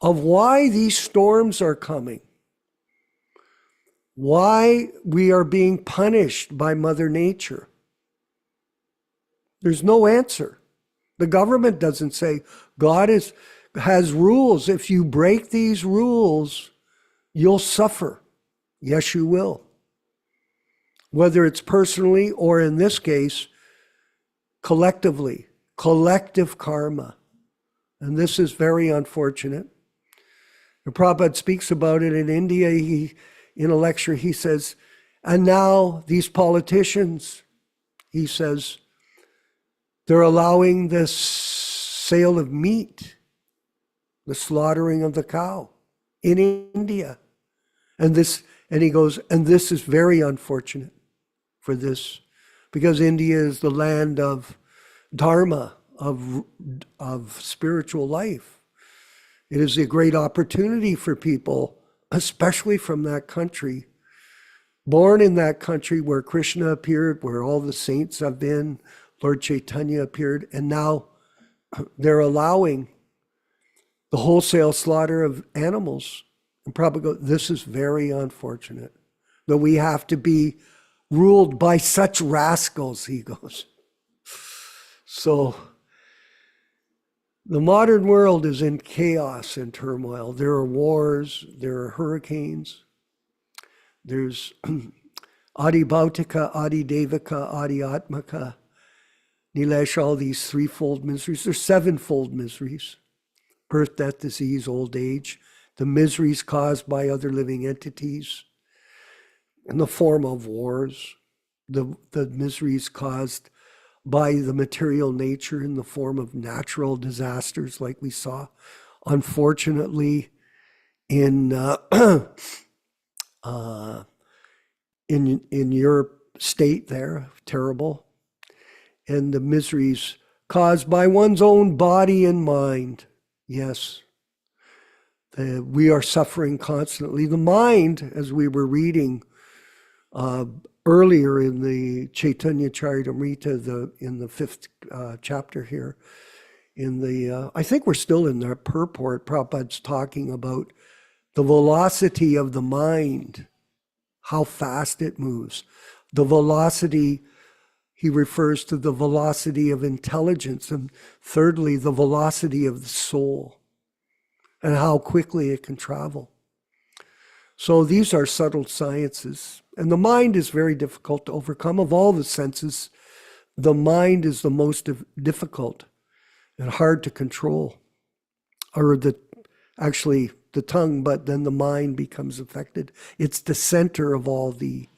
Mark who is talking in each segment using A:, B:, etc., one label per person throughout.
A: of why these storms are coming, why we are being punished by Mother Nature. There's no answer. The government doesn't say, God has rules. If you break these rules, you'll suffer. Yes, you will. Whether it's personally or, in this case, collectively, collective karma. And this is very unfortunate. And Prabhupada speaks about it in India. In a lecture, he says, and now these politicians, he says, they're allowing this sale of meat, the slaughtering of the cow in India. And he goes, and this is very unfortunate for this, because India is the land of dharma, of spiritual life. It is a great opportunity for people, especially from that country, born in that country where Krishna appeared, where all the saints have been, Lord Chaitanya appeared, and now they're allowing the wholesale slaughter of animals. And probably go, this is very unfortunate that we have to be ruled by such rascals, he goes. So the modern world is in chaos and turmoil. There are wars, there are hurricanes, there's Adi Bhautika, Adi Devika, Adi Atmaka, Nilesh, all these threefold miseries. There's sevenfold miseries: birth, death, disease, old age, the miseries caused by other living entities in the form of wars, the miseries caused by the material nature in the form of natural disasters like we saw, unfortunately, in your state there, terrible. And the miseries caused by one's own body and mind. Yes, we are suffering constantly. The mind, as we were reading earlier in the Chaitanya Charitamrita, in the 5th chapter here, I think we're still in the purport, Prabhupada's talking about the velocity of the mind, how fast it moves. The velocity, he refers to the velocity of intelligence, and thirdly, the velocity of the soul, and how quickly it can travel. So these are subtle sciences, and the mind is very difficult to overcome. Of all the senses, the mind is the most difficult and hard to control, or actually the tongue, but then the mind becomes affected. It's the center of all the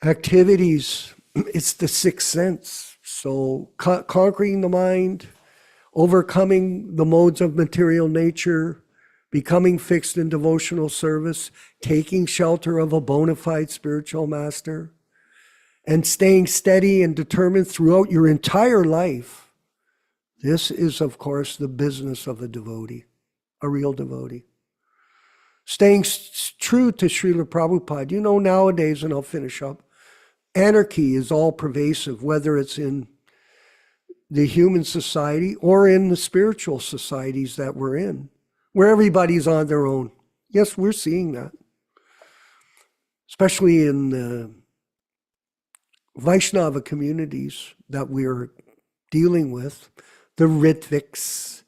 A: activities. It's the sixth sense. So conquering the mind, overcoming the modes of material nature, becoming fixed in devotional service, taking shelter of a bona fide spiritual master, and staying steady and determined throughout your entire life. This is, of course, the business of a devotee, a real devotee. Staying true to Srila Prabhupada. You know, nowadays, and I'll finish up, anarchy is all pervasive, whether it's in the human society or in the spiritual societies that we're in, where everybody's on their own. Yes, we're seeing that, especially in the Vaishnava communities that we're dealing with, the Ritviks,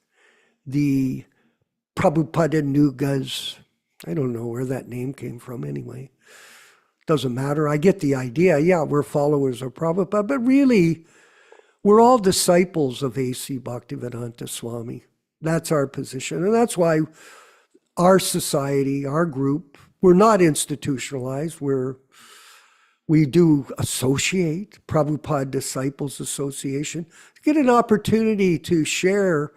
A: the Prabhupada Nugas. I don't know where that name came from anyway. Doesn't matter. I get the idea. Yeah, we're followers of Prabhupada, but really, we're all disciples of A.C. Bhaktivedanta Swami. That's our position. And that's why our society, our group, we're not institutionalized. We do associate, Prabhupada Disciples Association, to get an opportunity to share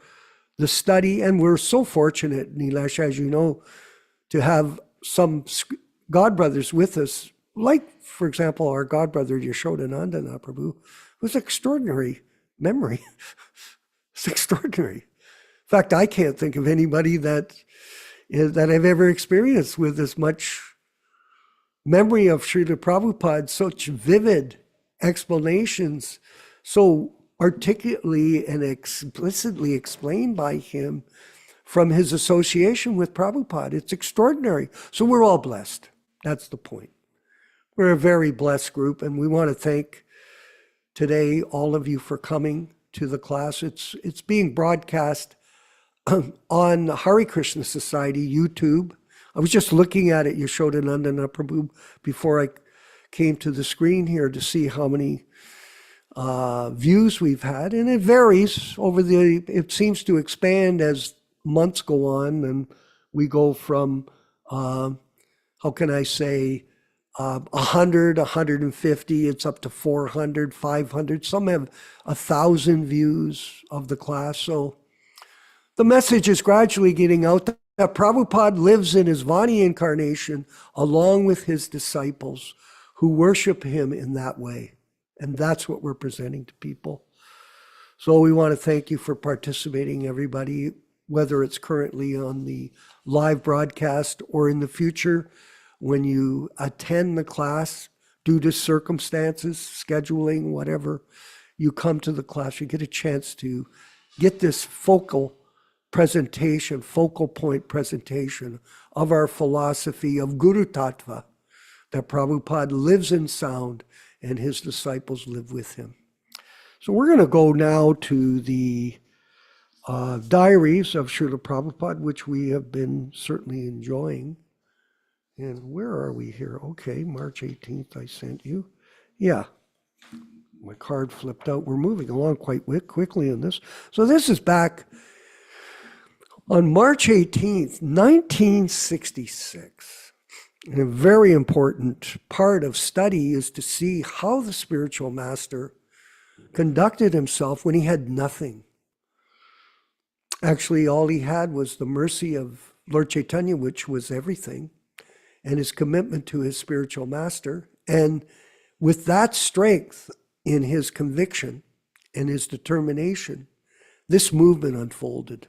A: the study. And we're so fortunate, Nilesh, as you know, to have some godbrothers with us, like, for example, our godbrother Yashodanandana Prabhu, who's extraordinary memory. It's extraordinary. In fact, I can't think of anybody that I've ever experienced with as much memory of Srila Prabhupada, such vivid explanations, so articulately and explicitly explained by him from his association with Prabhupada. It's extraordinary. So we're all blessed. That's the point. We're a very blessed group, and we want to thank today all of you for coming to the class. It's being broadcast on Hare Krishna Society YouTube. I was just looking at it, Yashodanandana Prabhu, before I came to the screen here to see how many views we've had, and it varies it seems to expand as months go on, and we go from, how can I say, 100, 150, it's up to 400, 500. Some have 1,000 views of the class. So the message is gradually getting out that Prabhupada lives in his Vani incarnation along with his disciples who worship him in that way. And that's what we're presenting to people. So we want to thank you for participating, everybody, whether it's currently on the live broadcast or in the future when you attend the class due to circumstances, scheduling, whatever, you come to the class, you get a chance to get this focal point presentation of our philosophy of Guru Tattva, that Prabhupada lives in sound and his disciples live with him. So we're going to go now to the diaries of Srila Prabhupada, which we have been certainly enjoying. And where are we here? Okay, March 18th I sent you. Yeah, my card flipped out. We're moving along quite quickly in this. So this is back on March 18th, 1966. And a very important part of study is to see how the spiritual master conducted himself when he had nothing. Actually, all he had was the mercy of Lord Chaitanya, which was everything, and his commitment to his spiritual master. And with that strength in his conviction and his determination, this movement unfolded.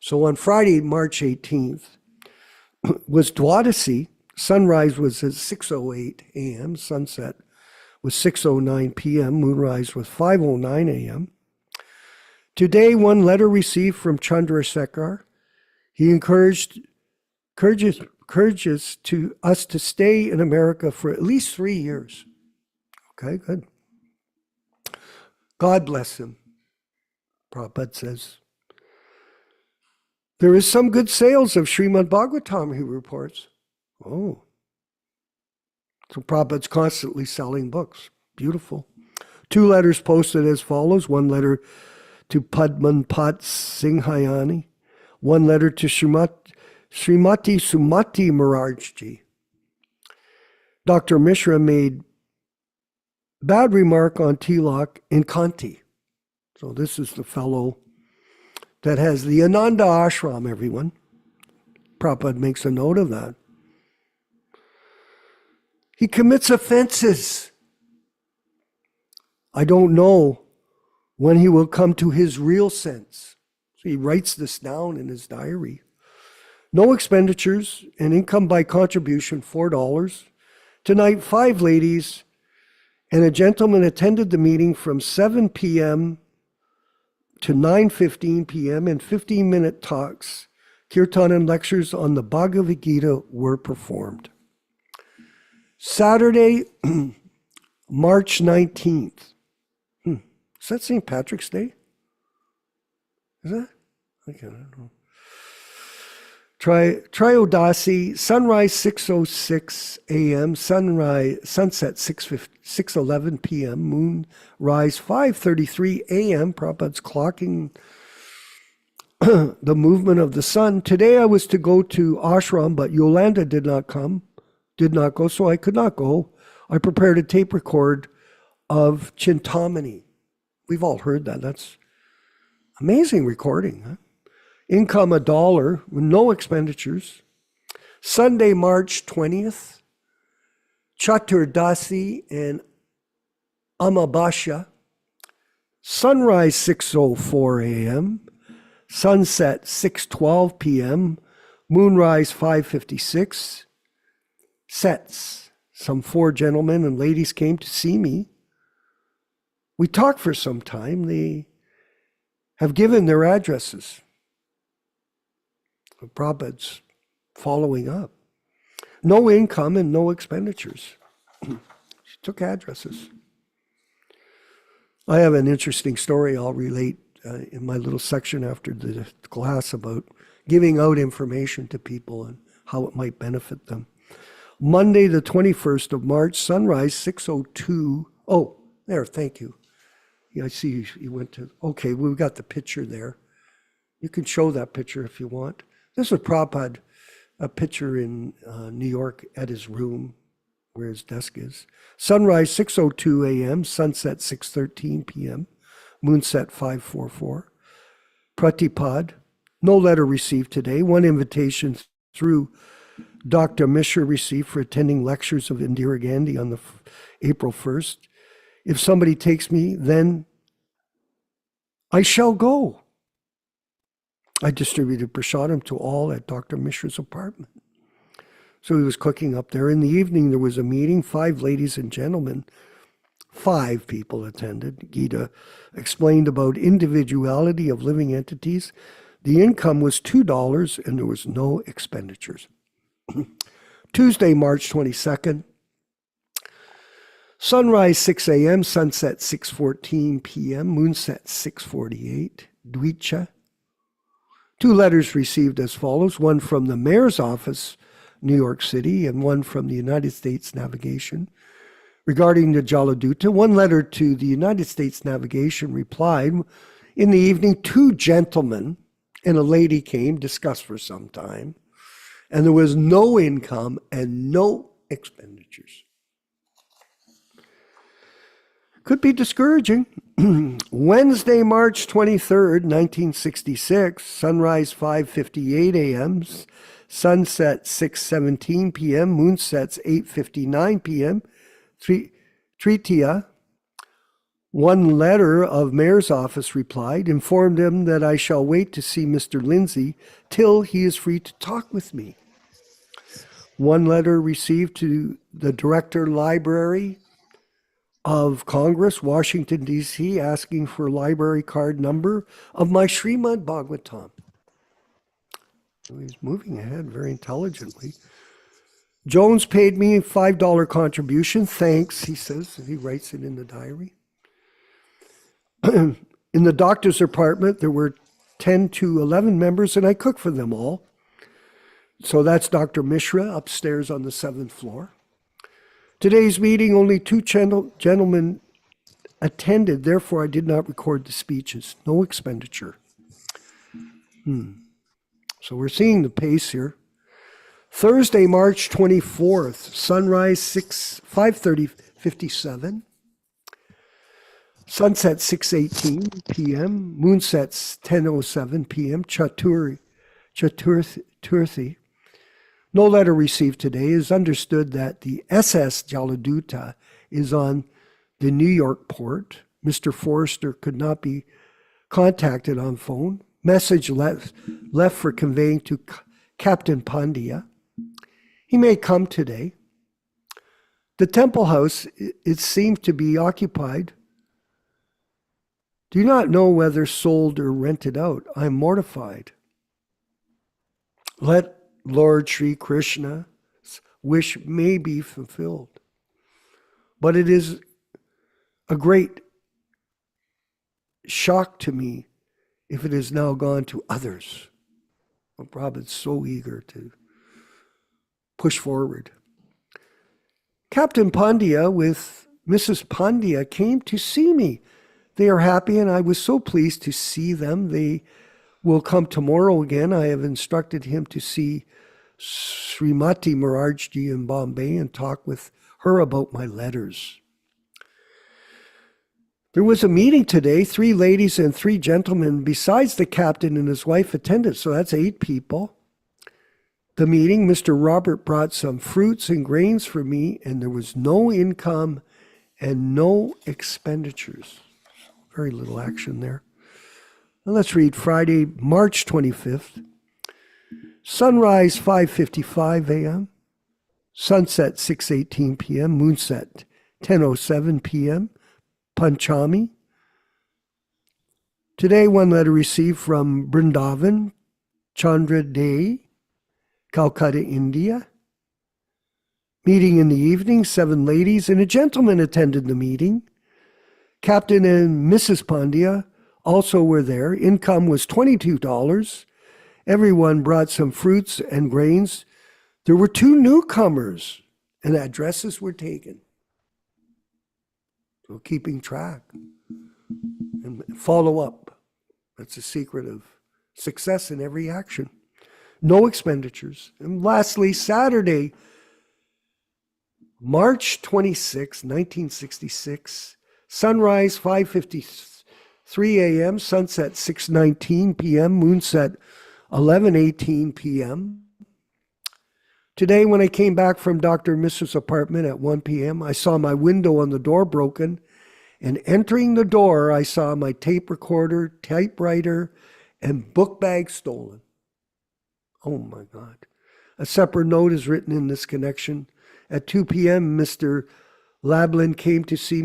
A: So on Friday, March 18th, was Dwadasi. Sunrise was at 6:08 a.m. Sunset was 6:09 p.m. Moonrise was 5:09 a.m. Today, one letter received from Chandrasekhar. He encourages to us to stay in America for at least 3 years. Okay, good. God bless him, Prabhupada says. There is some good sales of Srimad Bhagavatam, he reports. Oh. So Prabhupada's constantly selling books. Beautiful. 2 letters posted as follows. 1 letter to Padmanpat Singhayani. 1 letter to Srimati Sumati Maharajji. Dr. Mishra made bad remark on Tilak in Kanti. So this is the fellow that has the Ananda Ashram, everyone. Prabhupada makes a note of that. He commits offenses. I don't know when he will come to his real sense. So he writes this down in his diary. No expenditures and income by contribution, $4. Tonight, 5 ladies and a gentleman attended the meeting from 7 p.m. to 9:15 p.m. and 15-minute talks, kirtan and lectures on the Bhagavad Gita were performed. Saturday, March 19th. Is that St. Patrick's Day? Is that? I don't know. Triodasi, sunrise 6:06 a.m., sunset 6:11 p.m., moonrise 5:33 a.m. Prabhupada's clocking the movement of the sun. Today I was to go to ashram, but Yolanda did not go, so I could not go. I prepared a tape record of Chintamani. We've all heard that. That's amazing recording, huh? Income $1 with no expenditures. Sunday, March 20th, Chaturdasi and Amabasya. Sunrise 6:04 a.m. Sunset 6:12 p.m. Moonrise 5:56. Sets. Some 4 gentlemen and ladies came to see me. We talked for some time. They have given their addresses. Prabhupada's following up. No income and no expenditures. She took addresses. I have an interesting story I'll relate in my little section after the class about giving out information to people and how it might benefit them. Monday, the 21st of March, sunrise 6:02. Oh, there, thank you. Yeah, I see you went to, okay, we've got the picture there. You can show that picture if you want. This is Prabhupada, a picture in New York at his room where his desk is. Sunrise 6:02 a.m., sunset 6:13 p.m., moonset 5:44. Pratipad, no letter received today. One invitation through Dr. Mishra received for attending lectures of Indira Gandhi on the April 1st. If somebody takes me, then I shall go. I distributed prasadam to all at Dr. Mishra's apartment. So he was cooking up there. In the evening, there was a meeting, 5 ladies and gentlemen. 5 people attended. Gita explained about individuality of living entities. The income was $2 and there was no expenditures. Tuesday, March 22nd. Sunrise 6 a.m., sunset 6:14 p.m., moonset 6:48. Dvicha. 2 letters received as follows, one from the mayor's office, New York City, and one from the United States Navigation. Regarding the Jaladuta, one letter to the United States Navigation replied, in the evening, 2 gentlemen and a lady came, discussed for some time, and there was no income and no expenditures. Could be discouraging. Wednesday, March 23rd, 1966, sunrise 5:58 a.m., sunset 6:17 p.m., moonsets 8:59 p.m., Tritiya. One letter of mayor's office replied, informed him that I shall wait to see Mr. Lindsay till he is free to talk with me. One letter received to the Director Library of Congress, Washington, D.C., asking for library card number of my Srimad Bhagavatam. So he's moving ahead very intelligently. Jones paid me a $5 contribution. Thanks, he says. He writes it in the diary. In the doctor's apartment, there were 10 to 11 members, and I cooked for them all. So that's Dr. Mishra upstairs on the 7th floor. Today's meeting, only 2 gentlemen attended, therefore I did not record the speeches. No expenditure. So we're seeing the pace here. Thursday, March 24th, sunrise 5:57, sunset 6:18 p.m., moonsets 10:07 p.m., Chaturthi. No letter received today. It is understood that the SS Jaladuta is on the New York port. Mr. Forrester could not be contacted on phone. Message left for conveying to Captain Pandya. He may come today. The temple house, it seemed to be occupied. Do not know whether sold or rented out. I am mortified. Let Lord Sri Krishna's wish may be fulfilled. But it is a great shock to me if it has now gone to others. Well, Prabhupada's so eager to push forward. Captain Pandya with Mrs. Pandya came to see me. They are happy and I was so pleased to see them. They will come tomorrow again. I have instructed him to see Srimati Maharajji in Bombay and talk with her about my letters. There was a meeting today. 3 ladies and 3 gentlemen, besides the captain and his wife, attended. So that's 8 people. The meeting, Mr. Robert brought some fruits and grains for me, and there was no income and no expenditures. Very little action there. Now let's read Friday, March 25th. Sunrise 5:55 a.m. Sunset 6:18 p.m. Moonset 10:07 p.m. Panchami. Today, one letter received from Brindavan, Chandra Day, Calcutta, India. Meeting in the evening, 7 ladies and a gentleman attended the meeting. Captain and Mrs. Pandya also were there. Income was $22. Everyone brought some fruits and grains. There were 2 newcomers, and addresses were taken. So keeping track and follow up. That's the secret of success in every action. No expenditures. And lastly, Saturday, March 26, 1966, sunrise 5:53 a.m., sunset 6:19 p.m., moonset 11:18 p.m. Today, when I came back from Dr. and Mrs. apartment at 1 p.m., I saw my window on the door broken, and entering the door, I saw my tape recorder, typewriter, and book bag stolen. Oh my God. A separate note is written in this connection. At 2 p.m., Mr. Lablin came to take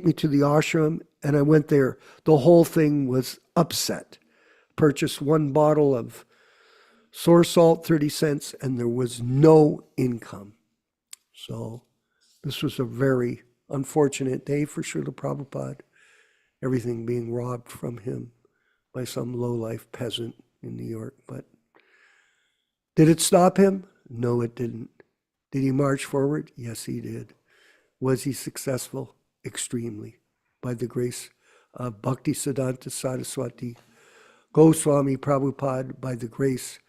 A: me to the ashram, and I went there. The whole thing was upset. Purchased 1 bottle of sour salt, 30 cents, and there was no income. So this was a very unfortunate day for Srila Prabhupada. Everything being robbed from him by some low-life peasant in New York. But did it stop him? No, it didn't. Did he march forward? Yes, he did. Was he successful? Extremely. By the grace of Bhaktisiddhanta Saraswati Goswami Prabhupada, by the grace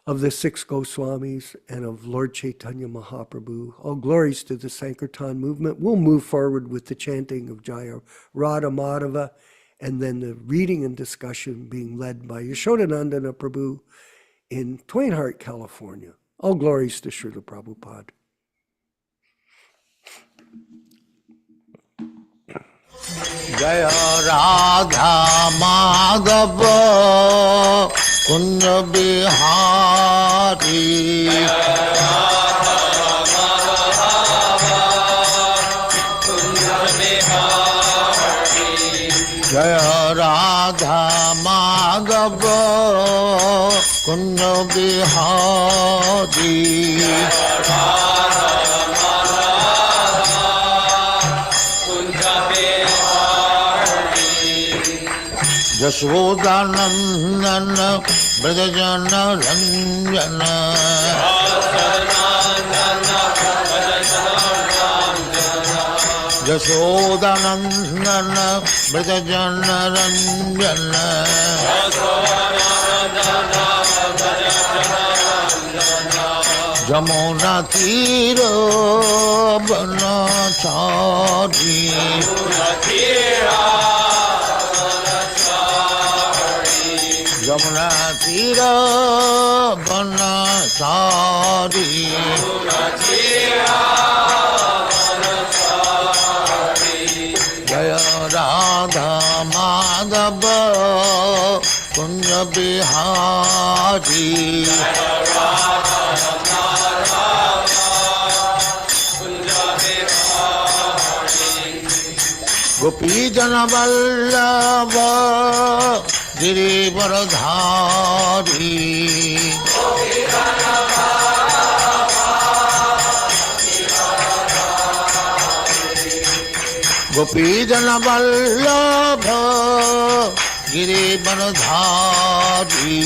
A: of the 6 Goswamis and of Lord Chaitanya Mahaprabhu. All glories to the Sankirtan movement. We'll move forward with the chanting of Jaya Radha Madhava, and then the reading and discussion being led by Yashodanandana Prabhu in Twain Harte, California. All glories to Srila Prabhupada.
B: Jaya Radha Madhava Kunja Bihari Jaya Radha Madhava Kunja Bihari Yashodanandana Brajajana Ranjana Yashodanandana Brajajana Ranjana Jamuna Tira Banachari Jamuna Tira Banachari Jaya Radha Madhava Kunja Bihari Gopi Jana Vallabha Girivardhari Gopi Jana Vallabha Girivardhari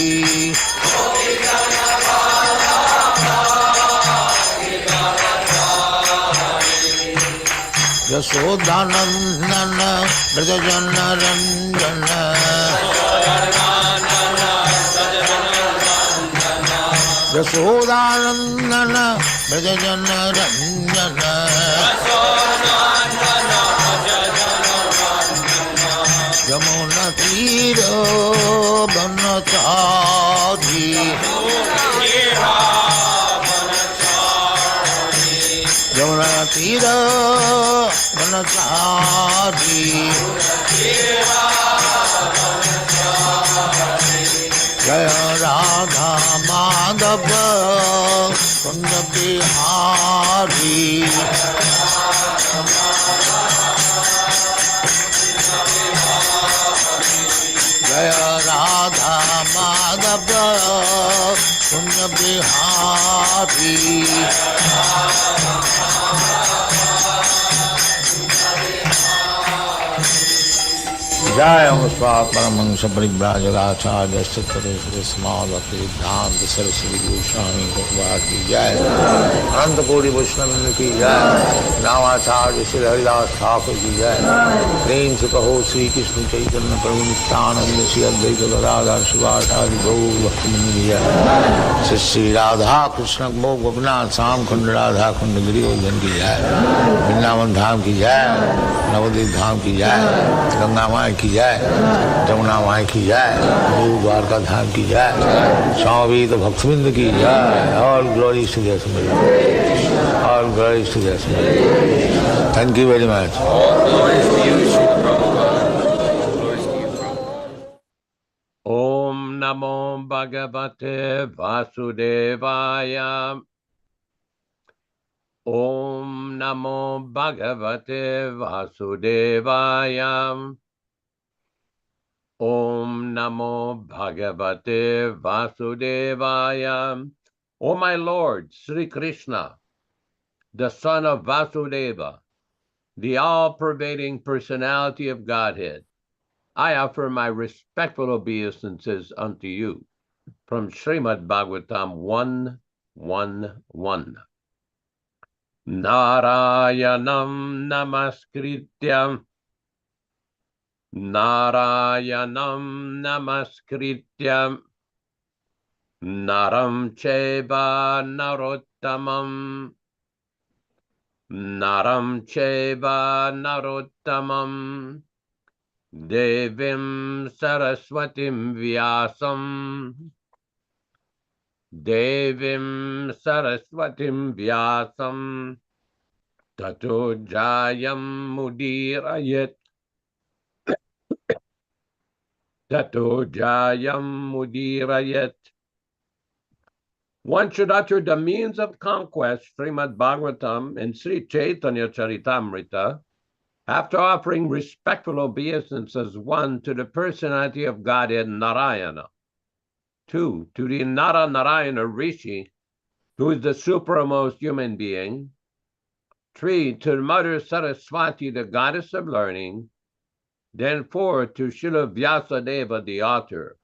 B: Yashodanandana Brajajana Ranjana Yashodanandana Brajajana Ranjana Yamuna Tira Banachari Yamuna Tira Banachari Jaya Radha Madhava Kunja Bihari Radha Madhava Kunja Bihari. Jai Amrita Paramahansa Parivrajagasacharya Sattva Smadhati Siddhanta Saraswati Goswami Bhagavad Ki Jai. Ananta Koti Vaishnava Ki Jai. Namacharya Shri Haridas Thakur Ki Jai. Prem se kaho Sri Krishna Chaitanya Prabhu Nityananda Shri Advaita Gadadhar Shivasari Gaur Bhaktivinoda Ki Jai. Shri Radha Krishna Mo Gopinath Sam Khand Radha Khand Giri Govardhan Ki Jai. Vrindavan Dham Ki Jai. Navadvip Dham Ki Jai. Ganga Mai Ki Jai. Jamuna Mai Ki Jai. Guru Dwarka Dham Ki Jai. Swami Bhaktivinoda Ki Jai. All glories to their Summit. All glories to their Summit. Thank you very much.
C: All glories to you, Sri Prabhupada. Glories to you, Prabhupada. Om Namo Bhagavate Vasudevaya. Om Namo Bhagavate Vasudevaya. Om Namo Bhagavate Vasudevaya. O my Lord, Sri Krishna, the son of Vasudeva, the all-pervading personality of Godhead, I offer my respectful obeisances unto you from Srimad Bhagavatam 1:1:1. Narayanam namaskrityam Narayanam namaskrityam Naram cheva narottamam Naram cheva narottamam Devim saraswatim vyasam Devim saraswatim vyasam Tato jayam mudirayet Tato jayam mudirayet. One should utter the means of conquest, Srimad Bhagavatam and Sri Chaitanya Charitamrita, after offering respectful obeisances, 1, to the personality of Godhead Narayana, 2, to the Narayana Rishi, who is the supramost human being, 3, to the Mother Saraswati, the goddess of learning, then 4, to Srila Vyasadeva, the author,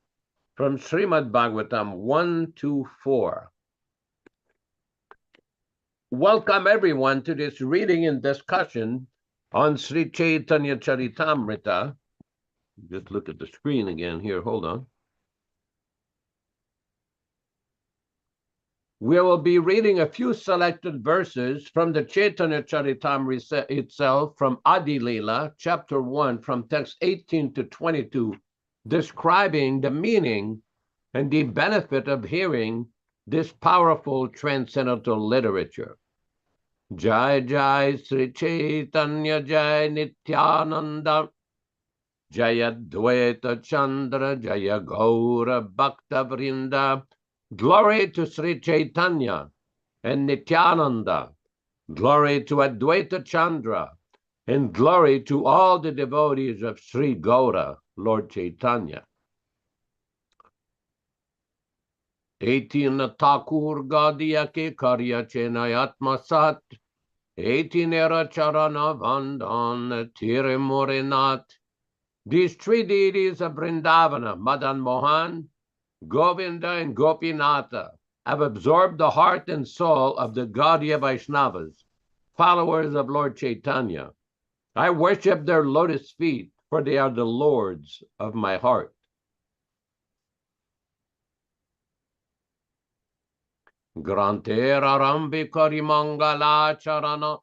C: from Srimad Bhagavatam 1-4. Welcome everyone to this reading and discussion on Sri Chaitanya Charitamrita. Just look at the screen again here, hold on. We will be reading a few selected verses from the Chaitanya Charitamrita itself, from Adi Lila, chapter 1, from text 18-22, describing the meaning and the benefit of hearing this powerful transcendental literature. Jai Jai Sri Chaitanya Jai Nityananda Jaya Dvaita Chandra Jaya Gaura Bhakta Vrinda. Glory to Sri Chaitanya and Nityananda. Glory to Advaita Chandra, and glory to all the devotees of Sri Gaura, Lord Chaitanya. 18 Thakur Gadiya ke Karya Chenayatma Sat, 18 Era Charana Vandan Tire Morinat. These 3 deities of Vrindavana, Madan Mohan, Govinda, and Gopinatha, have absorbed the heart and soul of the Gaudiya Vaishnavas, followers of Lord Chaitanya. I worship their lotus feet, for they are the lords of my heart. Granter Arambi Karimangala Charana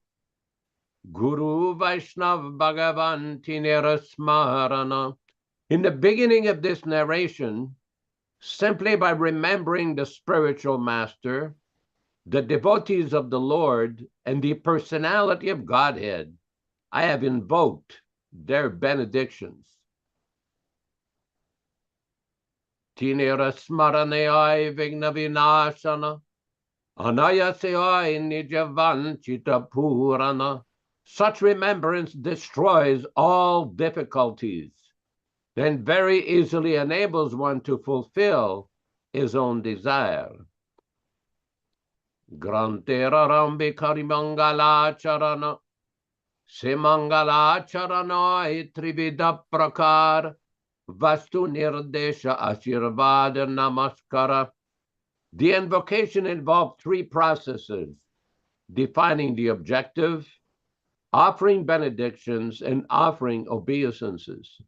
C: Guru Vaishnav Bhagavan Tinera Smarana. In the beginning of this narration, simply by remembering the spiritual master, the devotees of the Lord, and the personality of Godhead, I have invoked their benedictions. Tinera Smaranayai Vignavinashana Anayasayai Nijavanchita Purana. Such remembrance destroys all difficulties. and very easily enables one to fulfill his own desire. Grantera Rambi Karimangala Charana Simangala Charana Itrivida Prakar Vastu Nirdesha Ashirvada Namaskara. The invocation involved three processes: defining the objective, offering benedictions, and offering obeisances.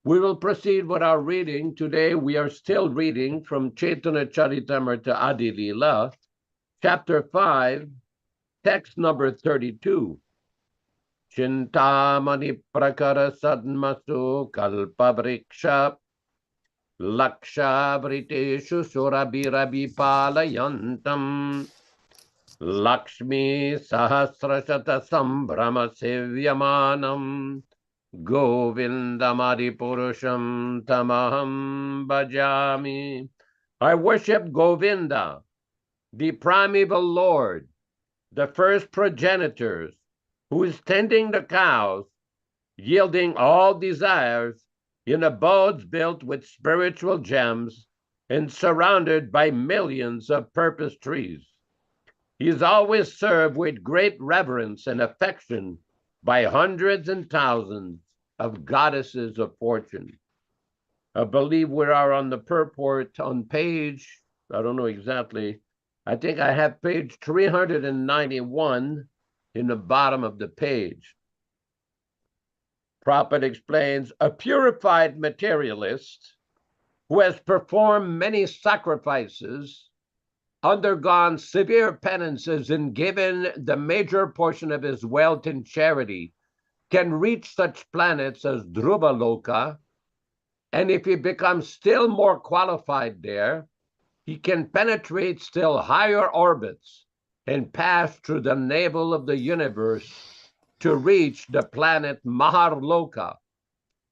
C: We will proceed with our reading. Today we are still reading from Chaitanya Charitamrita Adi Leela, chapter 5, text number 32. Chintamani prakara sadmasu kalpabriksha laksha vriteshu surabirabi palayantam Lakshmi sahasrashata sambrama sevyamanam Govinda Purusham tamaham bhajami. I worship Govinda, the primeval Lord, the first progenitors, who is tending the cows, yielding all desires in abodes built with spiritual gems and surrounded by millions of purpose trees. He is always served with great reverence and affection by hundreds and thousands of goddesses of fortune. I believe we are on the purport on page, I don't know exactly, I think I have page 391 in the bottom of the page. Prabhupada explains, a purified materialist who has performed many sacrifices, undergone severe penances, and given the major portion of his wealth in charity, can reach such planets as Dhruvaloka, and if he becomes still more qualified there, he can penetrate still higher orbits and pass through the navel of the universe to reach the planet Maharloka,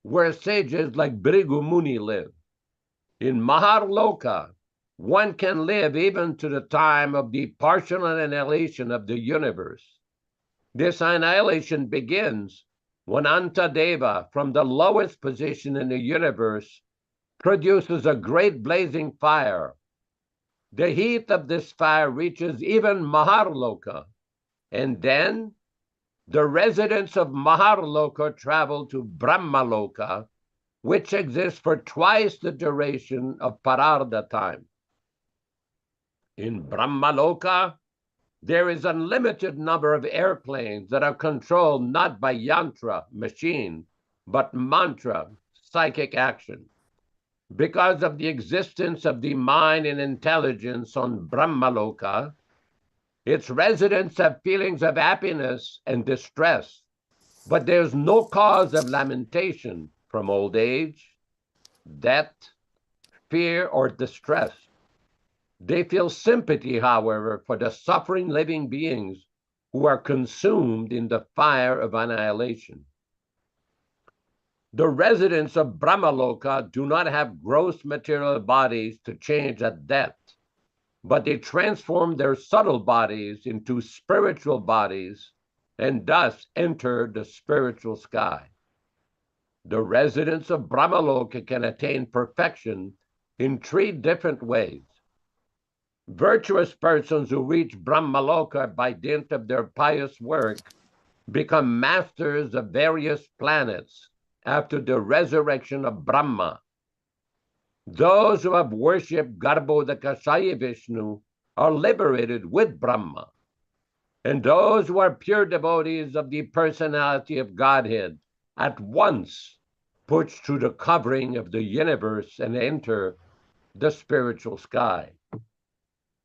C: where sages like Bhrigu Muni live. In Maharloka, one can live even to the time of the partial annihilation of the universe. This annihilation begins when Antadeva, from the lowest position in the universe, produces a great blazing fire. The heat of this fire reaches even Maharloka, and then the residents of Maharloka travel to Brahmaloka, which exists for twice the duration of Pararda time. In Brahmaloka, there is an unlimited number of airplanes that are controlled not by yantra, machine, but mantra, psychic action. Because of the existence of the mind and intelligence on Brahmaloka, its residents have feelings of happiness and distress, but there's no cause of lamentation from old age, death, fear, or distress. They feel sympathy, however, for the suffering living beings who are consumed in the fire of annihilation. The residents of Brahmaloka do not have gross material bodies to change at death, but they transform their subtle bodies into spiritual bodies and thus enter the spiritual sky. The residents of Brahmaloka can attain perfection in three different ways. Virtuous persons who reach Brahmaloka by dint of their pious work become masters of various planets after the resurrection of Brahma. Those who have worshipped Garbhodakashayi Vishnu are liberated with Brahma. And those who are pure devotees of the personality of Godhead at once push through the covering of the universe and enter the spiritual sky.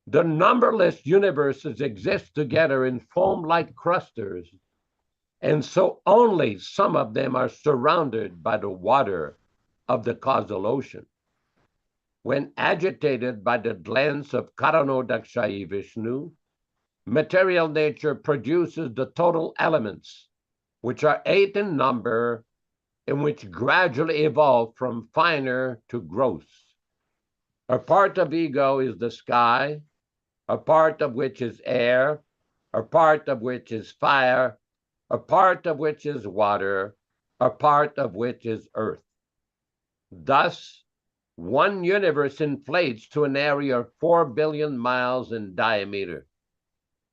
C: The numberless universes exist together in foam-like clusters, and so only some of them are surrounded by the water of the causal ocean. When agitated by the glance of Karanodakshayi Vishnu, material nature produces the total elements, which are 8 in number and which gradually evolve from finer to gross. A part of ego is the sky, a part of which is air, a part of which is fire, a part of which is water, a part of which is earth. Thus, one universe inflates to an area of 4 billion miles in diameter.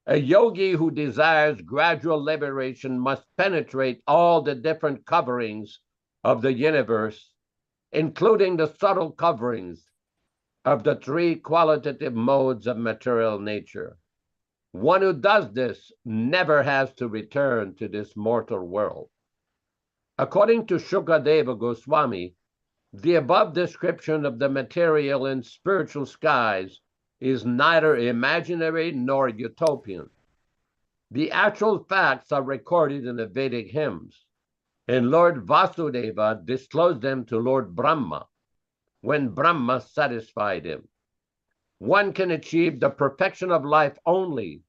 C: A yogi who desires gradual liberation must penetrate all the different coverings of the universe, including the subtle coverings of the three qualitative modes of material nature. One who does this never has to return to this mortal world. According to Shukadeva Goswami, the above description of the material and spiritual skies is neither imaginary nor utopian. The actual facts are recorded in the Vedic hymns, and Lord Vasudeva disclosed them to Lord Brahma when Brahma satisfied him. One can achieve the perfection of life only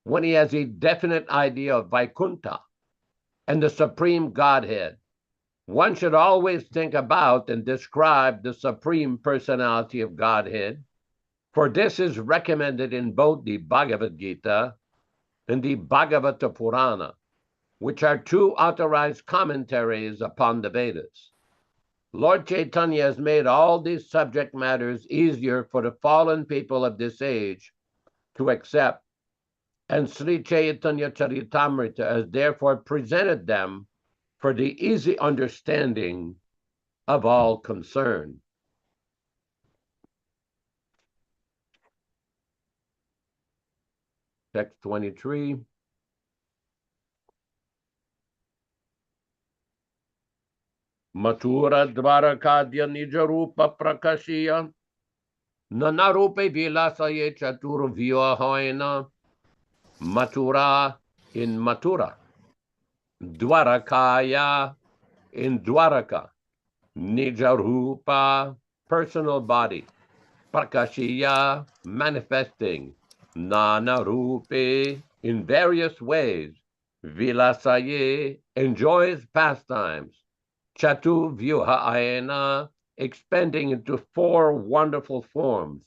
C: when he has a definite idea of Vaikuntha and the Supreme Godhead. One should always think about and describe the Supreme Personality of Godhead, for this is recommended in both the Bhagavad Gita and the Bhagavata Purana, which are two authorized commentaries upon the Vedas. Lord Chaitanya has made all these subject matters easier for the fallen people of this age to accept, and Sri Chaitanya Charitamrita has therefore presented them for the easy understanding of all concerned. Text 23. Mathura Dvarakadya Nijarupa Prakashiya Nanarupe Vilasaye Chaturvya Hoina Mathura in Mathura, Dwarakaya in Dwaraka, Nijarupa, personal body, Prakashiya, manifesting, Nanarupe, in various ways, Vilasaye, enjoys pastimes, Chatu Vyuha Ayana, expanding into 4 wonderful forms.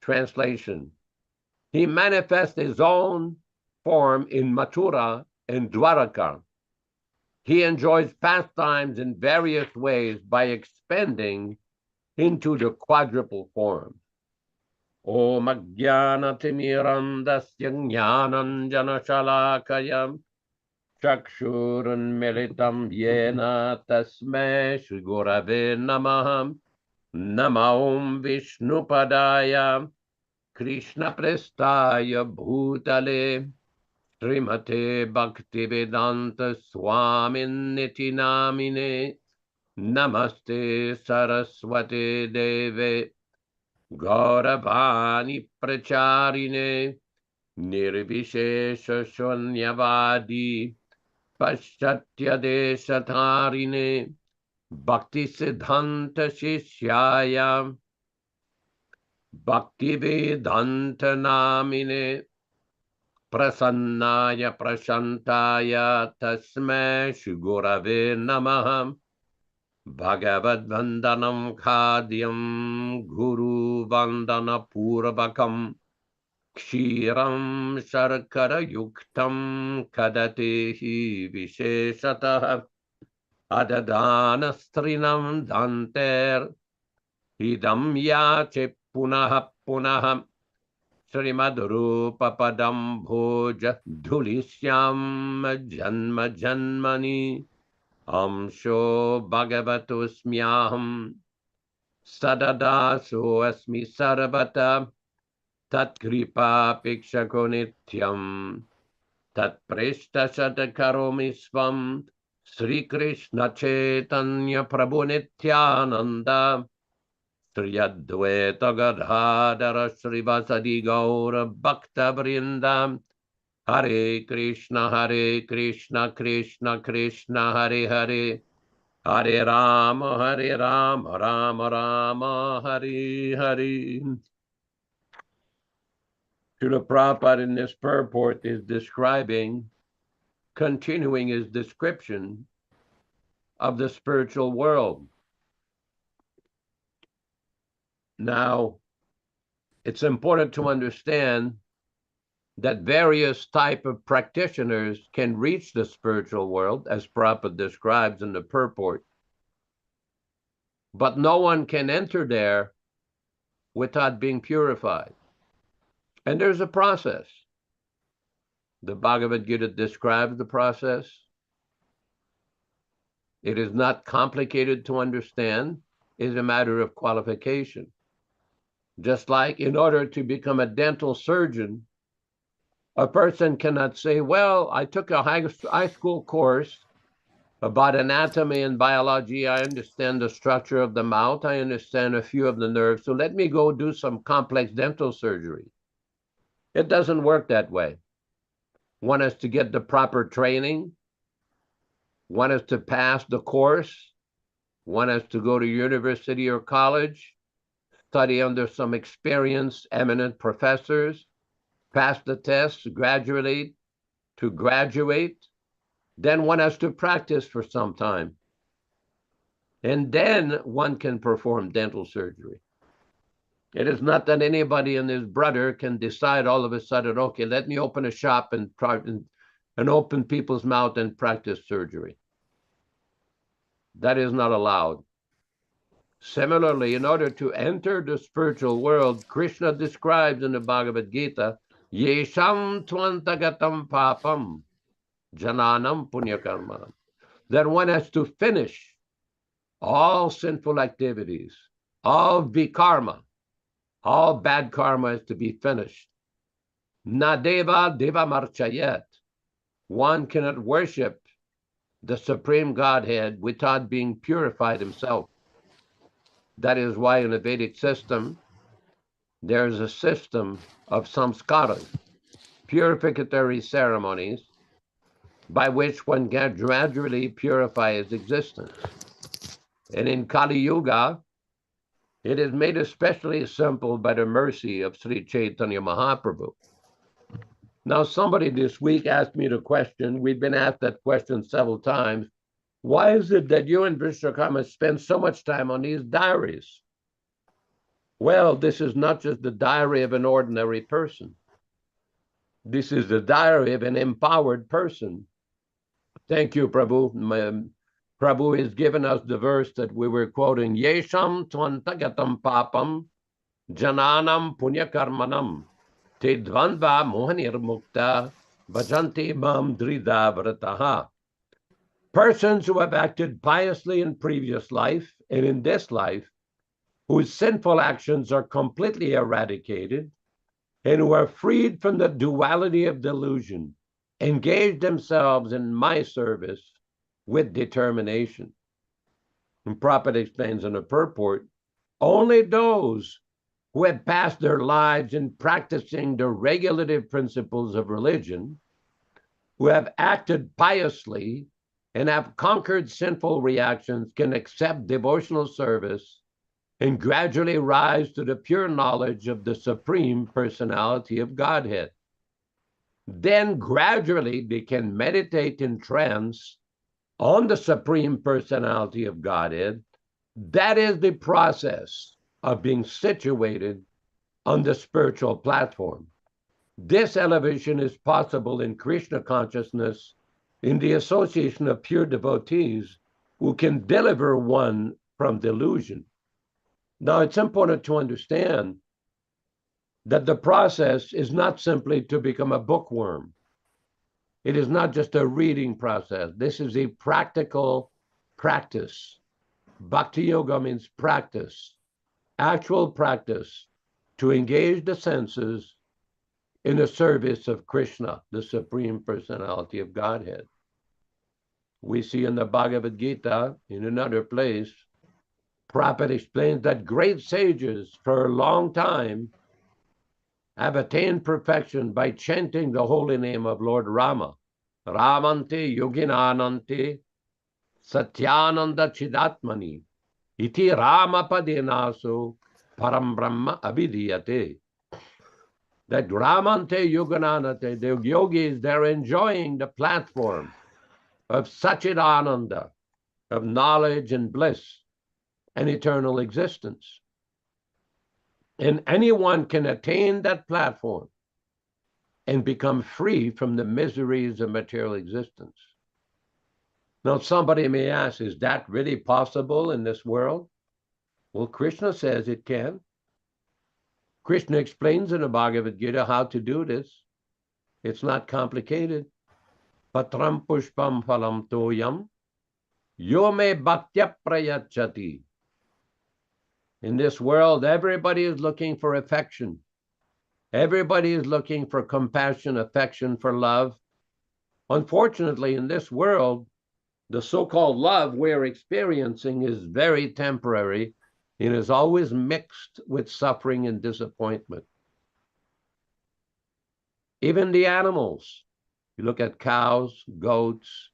C: Translation: he manifests his own form in Mathura and Dwaraka. He enjoys pastimes in various ways by expanding into the quadruple form. Om Ajnana Timirandasya Jnananjana Shalakayam Chakshurun Militam Yena Tasmai Shri Gurave Namaham Nama Om Vishnupadaya Krishna Prestaya Bhutale Srimate Bhaktivedanta Swamin Niti Namine Namaste Saraswati Deve Gauravani Pracharine Nirvishesha Shunyavadi Paschatya Deshatarine Bhakti Siddhanta Shishyaya Bhakti Vedanta Namine Prasannaya Prashantaya Tasmai Shri Gurave Namah Bhagavad Vandanam Khadyam Guru Vandana Purvakam Kshiram Sharkara Yuktam Kadatehi Visheshatah Adadana Strinam Danter Idam Yache Punaha Punaha Srimad Rupa Padam Bhoja Dhulishyam Janma Janmani Amsho Bhagavatosmyaham Sadadaso Asmi Sarvata Tat Kripa Pikshako Nityam Tat Preshta Satakaromi Svam Sri Krishna Chaitanya Prabhu Nityananda Sri Advaita Gadadhara Srivasadi Gaura Bhakta Vrindam Hare Krishna Krishna Krishna Hare Hare Hare Rama Rama Rama Hare Hare. Srila Prabhupada in this purport is describing, continuing his description of the spiritual world. Now, it's important to understand that various type of practitioners can reach the spiritual world, as Prabhupada describes in the purport. But no one can enter there without being purified. And there's a process. The Bhagavad Gita describes the process. It is not complicated to understand. It's a matter of qualification. Just like in order to become a dental surgeon, a person cannot say, well, I took a high school course about anatomy and biology. I understand the structure of the mouth. I understand a few of the nerves. So let me go do some complex dental surgery. It doesn't work that way. One has to get the proper training. One has to pass the course. One has to go to university or college, study under some experienced, eminent professors, pass the tests gradually to graduate. Then one has to practice for some time. And then one can perform dental surgery. It is not that anybody and his brother can decide all of a sudden, okay, let me open a shop and open people's mouth and practice surgery. That is not allowed. Similarly, in order to enter the spiritual world, Krishna describes in the Bhagavad Gita, Yesham tvantagatam papam jananam punyakarmanam, that one has to finish all sinful activities, all vikarma, all bad karma is to be finished. Nadeva deva marchayet. One cannot worship the Supreme Godhead without being purified himself. That is why in the Vedic system, there's a system of samskaras, purificatory ceremonies, by which one can gradually purify his existence. And in Kali Yuga, it is made especially simple by the mercy of Sri Chaitanya Mahaprabhu. Now, somebody this week asked me the question, we've been asked that question several times, why is it that you and Vishwakarma spend so much time on these diaries? Well, this is not just the diary of an ordinary person. This is the diary of an empowered person. Thank you, Prabhu. Prabhu has given us the verse that we were quoting, Yesham tvantagatam papam jananam punyakarmanam te dvandva mohanirmukta bhajanti mam drida vrataha. Persons who have acted piously in previous life and in this life, whose sinful actions are completely eradicated, and who are freed from the duality of delusion, engage themselves in my service with determination. And Prabhupada explains in the purport, only those who have passed their lives in practicing the regulative principles of religion, who have acted piously and have conquered sinful reactions, can accept devotional service and gradually rise to the pure knowledge of the Supreme Personality of Godhead. Then gradually they can meditate in trance on the Supreme Personality of Godhead. That is the process of being situated on the spiritual platform. This elevation is possible in Krishna consciousness in the association of pure devotees who can deliver one from delusion. Now, it's important to understand that the process is not simply to become a bookworm. It is not just a reading process. This is a practical practice. Bhakti Yoga means practice, actual practice to engage the senses in the service of Krishna, the Supreme Personality of Godhead. We see in the Bhagavad Gita, in another place, Prabhupada explains that great sages for a long time have attained perfection by chanting the holy name of Lord Rama. Ramante yoginanante satyananda chidatmani iti ramapadenaso param brahma abhidiyate. That Ramante yoginanante, the yogis, they're enjoying the platform of Satchidananda, of knowledge and bliss and eternal existence. And anyone can attain that platform and become free from the miseries of material existence. Now, somebody may ask, is that really possible in this world? Well, Krishna says it can. Krishna explains in the Bhagavad Gita how to do this. It's not complicated. Patram pushpam phalam toyam yo me bhaktya prayachati. In this world, everybody is looking for affection. Everybody is looking for compassion, affection, for love. Unfortunately, in this world, the so-called love we're experiencing is very temporary and is always mixed with suffering and disappointment. Even the animals, you look at cows, goats,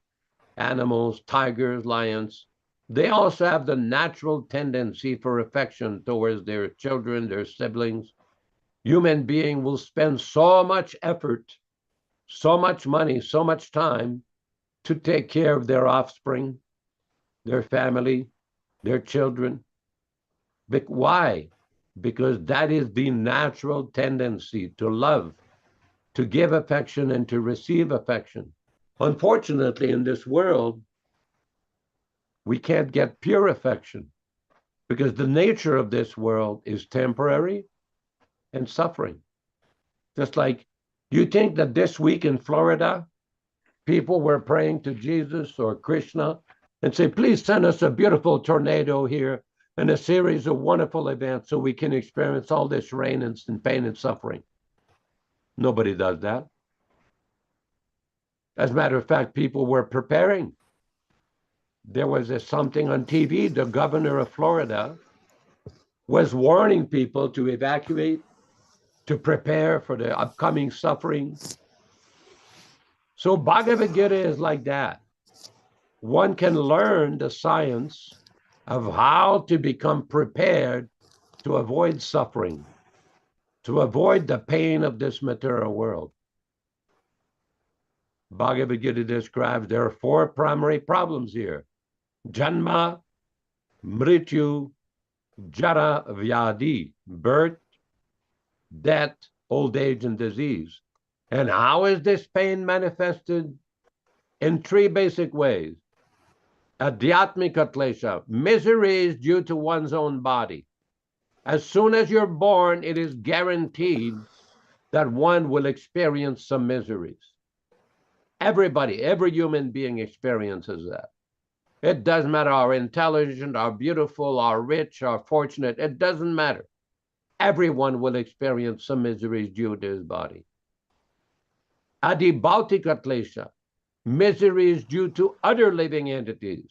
C: animals, tigers, lions, they also have the natural tendency for affection towards their children, their siblings. Human being will spend so much effort, so much money, so much time to take care of their offspring, their family, their children. But why? Because that is the natural tendency to love, to give affection and to receive affection. Unfortunately, in this world, we can't get pure affection because the nature of this world is temporary and suffering. Just like you think that this week in Florida, people were praying to Jesus or Krishna and say, please send us a beautiful tornado here and a series of wonderful events so we can experience all this rain and pain and suffering. Nobody does that. As a matter of fact, people were preparing. There was something on TV, the governor of Florida was warning people to evacuate, to prepare for the upcoming suffering. So Bhagavad Gita is like that. One can learn the science of how to become prepared to avoid suffering, to avoid the pain of this material world. Bhagavad Gita describes there are 4 primary problems here: Janma, Mrityu, Jara, Vyadi, birth, death, old age, and disease. And how is this pain manifested? In 3 basic ways. Adhyatmika klesha, misery is due to one's own body. As soon as you're born, it is guaranteed that one will experience some miseries. Everybody, every human being experiences that. It doesn't matter how intelligent, how beautiful, how rich, how fortunate, it doesn't matter. Everyone will experience some miseries due to his body. Adibautika klesha, misery is due to other living entities.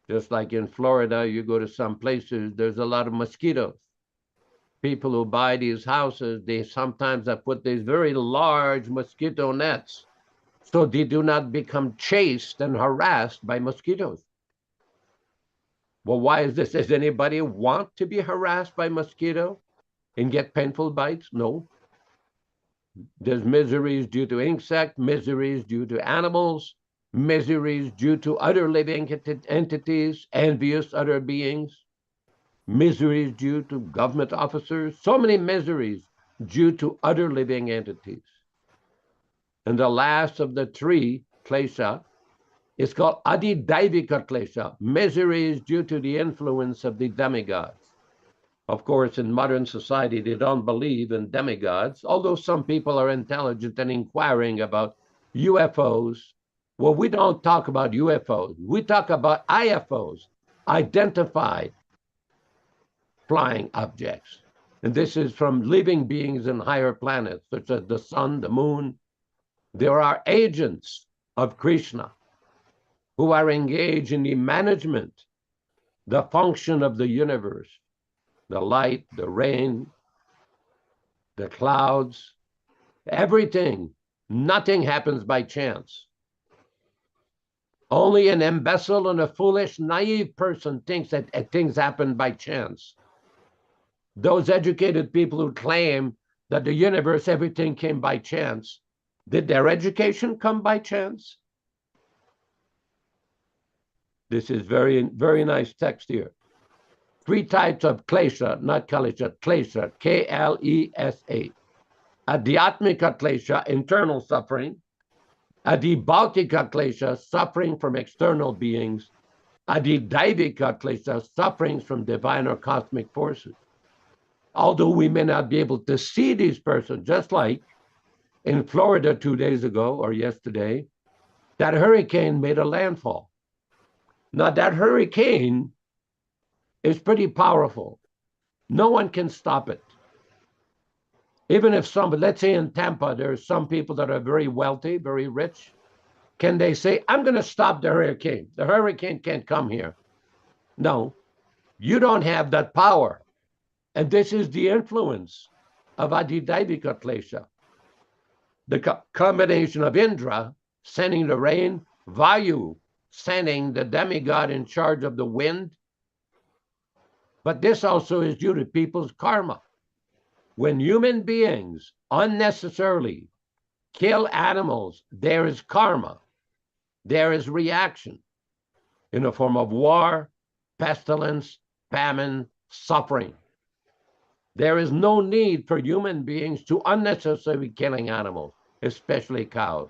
C: Just like in Florida, you go to some places, there's a lot of mosquitoes. People who buy these houses, they sometimes have put these very large mosquito nets so they do not become chased and harassed by mosquitoes. Well, why is this? Does anybody want to be harassed by mosquito and get painful bites? No. There's miseries due to insect, miseries due to animals, miseries due to other living entities, envious other beings, miseries due to government officers, so many miseries due to other living entities. And the last of the 3, klesha, is called adidaivika klesha, miseries due to the influence of the demigods. Of course, in modern society, they don't believe in demigods, although some people are intelligent and inquiring about UFOs. Well, we don't talk about UFOs. We talk about IFOs, identified flying objects. And this is from living beings in higher planets, such as the sun, the moon. There are agents of Krishna who are engaged in the management, the function of the universe, the light, the rain, the clouds, everything. Nothing happens by chance. Only an imbecile and a foolish, naive person thinks that things happen by chance. Those educated people who claim that the universe, everything came by chance, did their education come by chance? This is very, very nice text here. 3 types of klesha, not kalesha, klesha, K-L-E-S-A. Adhyatmika klesha, internal suffering. Adibautika klesha, suffering from external beings. Adidaivika klesha, sufferings from divine or cosmic forces. Although we may not be able to see these persons, just like in Florida 2 days ago or yesterday, that hurricane made a landfall. Now, that hurricane is pretty powerful. No one can stop it. Even if somebody, let's say in Tampa, there's some people that are very wealthy, very rich. Can they say, I'm going to stop the hurricane? The hurricane can't come here. No, you don't have that power. And this is the influence of Adidaivika Klesha. The combination of Indra sending the rain, Vayu sending the demigod in charge of the wind. But this also is due to people's karma. When human beings unnecessarily kill animals, there is karma. There is reaction in the form of war, pestilence, famine, suffering. There is no need for human beings to unnecessarily killing animals, especially cows.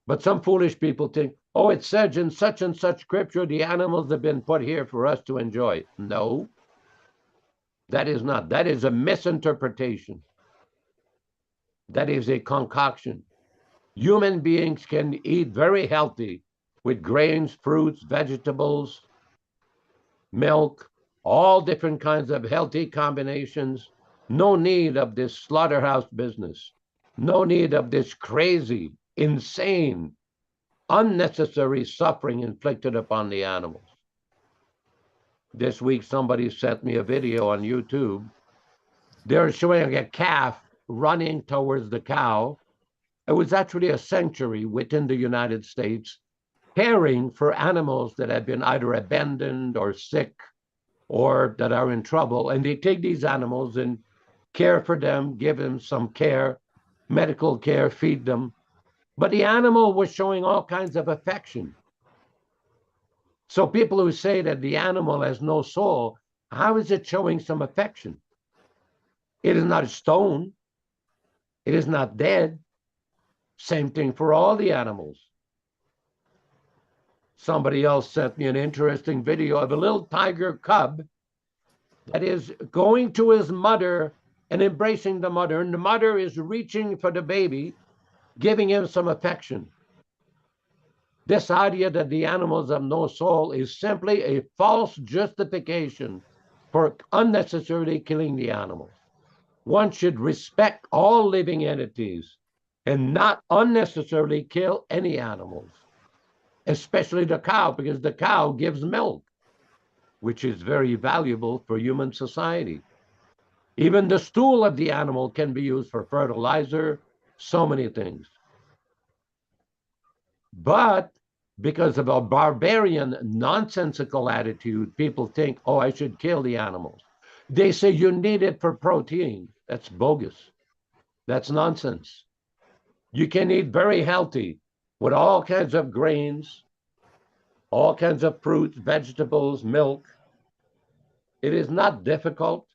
C: But some foolish people think, oh, it says in such and such scripture, the animals have been put here for us to enjoy. No, that is not. That is a misinterpretation. That is a concoction. Human beings can eat very healthy with grains, fruits, vegetables, milk, all different kinds of healthy combinations. No need of this slaughterhouse business. No need of this crazy, insane, unnecessary suffering inflicted upon the animals. This week, somebody sent me a video on YouTube. They're showing a calf running towards the cow. It was actually a sanctuary within the United States, caring for animals that have been either abandoned or sick or that are in trouble. And they take these animals and care for them, give them some care, medical care, feed them. But the animal was showing all kinds of affection. So people who say that the animal has no soul, how is it showing some affection? It is not a stone. It is not dead. Same thing for all the animals. Somebody else sent me an interesting video of a little tiger cub that is going to his mother and embracing the mother, and the mother is reaching for the baby, giving him some affection. This idea that the animals have no soul is simply a false justification for unnecessarily killing the animals. One should respect all living entities and not unnecessarily kill any animals, especially the cow, because the cow gives milk, which is very valuable for human society. Even the stool of the animal can be used for fertilizer, so many things. But because of a barbarian, nonsensical attitude, people think, oh, I should kill the animals. They say you need it for protein. That's bogus. That's nonsense. You can eat very healthy with all kinds of grains, all kinds of fruits, vegetables, milk. It is not difficult.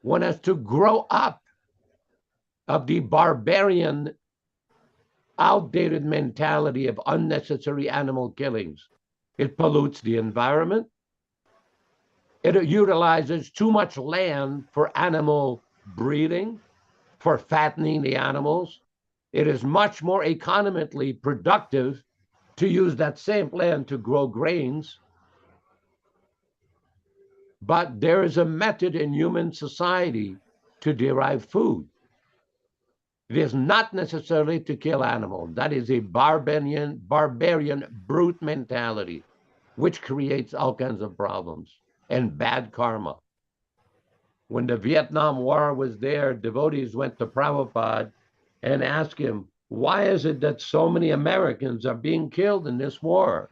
C: One has to grow up of the barbarian, outdated mentality of unnecessary animal killings. It pollutes the environment. It utilizes too much land for animal breeding, for fattening the animals. It is much more economically productive to use that same land to grow grains. But there is a method in human society to derive food. It is not necessarily to kill animals. That is a barbarian brute mentality, which creates all kinds of problems and bad karma. When the Vietnam War was there, devotees went to Prabhupada and asked him, why is it that so many Americans are being killed in this war?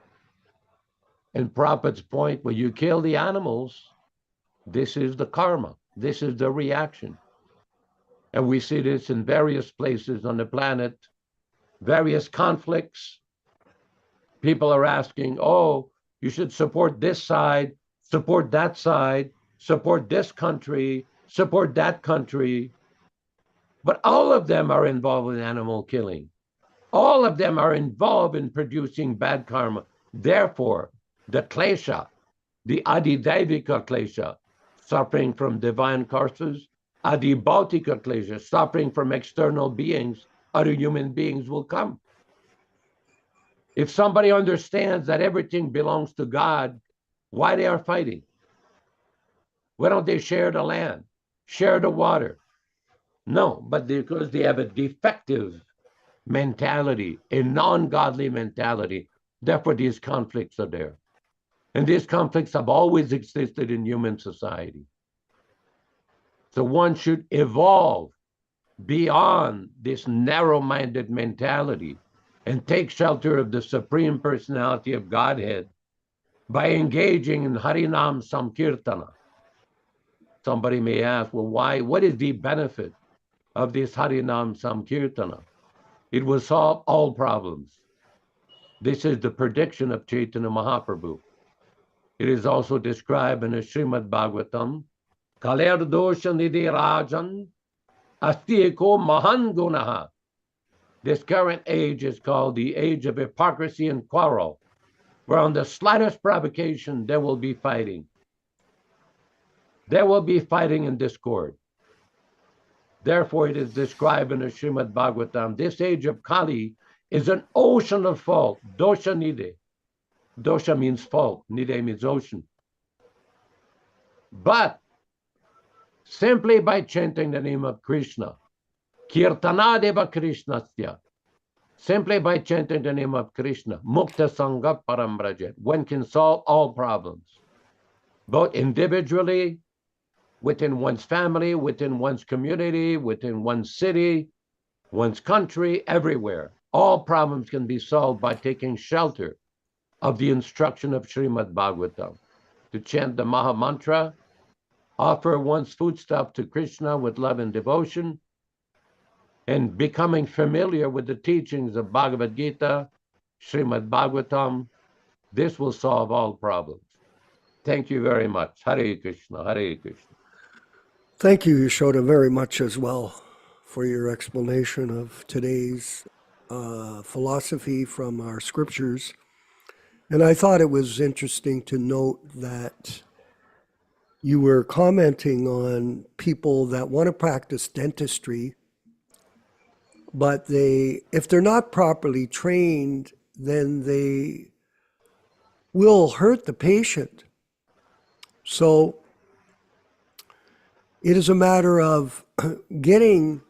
C: And Prabhupada's point, when you kill the animals, this is the karma. This is the reaction. And we see this in various places on the planet, various conflicts. People are asking, oh, you should support this side, support that side, support this country, support that country. But all of them are involved in animal killing. All of them are involved in producing bad karma. Therefore, the klesha, the adidevika klesha, suffering from divine curses, adibautika klesha, suffering from external beings, other human beings will come. If somebody understands that everything belongs to God, why they are fighting? Why don't they share the land, share the water? No, but because they have a defective mentality, a non-godly mentality. Therefore, these conflicts are there. And these conflicts have always existed in human society. So one should evolve beyond this narrow-minded mentality and take shelter of the Supreme Personality of Godhead by engaging in Harinam Samkirtana. Somebody may ask, well, why? What is the benefit of this Harinam Samkirtana? It will solve all problems. This is the prediction of Chaitanya Mahaprabhu. It is also described in the Srimad Bhagavatam, Kaler dosha nidhi rajan asti eko mahan gunaha. This current age is called the age of hypocrisy and quarrel, where on the slightest provocation there will be fighting. There will be fighting and discord. Therefore, it is described in the Srimad Bhagavatam, this age of Kali is an ocean of fault, dosha nidhi. Dosha means fault, nidhi means ocean. But simply by chanting the name of Krishna, Kirtanadeva Krishnasya, simply by chanting the name of Krishna, Mukta Sangha Parambrajet, one can solve all problems, both individually, within one's family, within one's community, within one's city, one's country, everywhere. All problems can be solved by taking shelter of the instruction of Srimad Bhagavatam, to chant the Maha Mantra, offer one's foodstuff to Krishna with love and devotion, and becoming familiar with the teachings of Bhagavad Gita, Srimad Bhagavatam. This will solve all problems. Thank you very much. Hare Krishna, Hare Krishna.
A: Thank you, Yashoda, very much as well for your explanation of today's philosophy from our scriptures. And I thought it was interesting to note that you were commenting on people that want to practice dentistry, but if they're not properly trained, then they will hurt the patient. So it is a matter of getting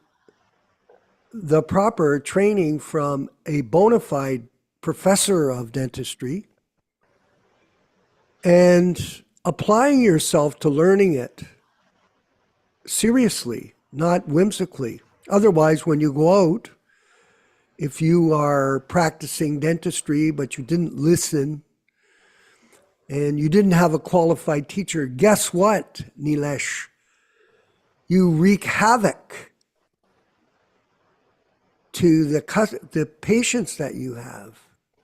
A: the proper training from a bona fide professor of dentistry and applying yourself to learning it seriously, not whimsically. Otherwise, when you go out, if you are practicing dentistry but you didn't listen and you didn't have a qualified teacher, guess what, Nilesh? You wreak havoc to the patients that you have.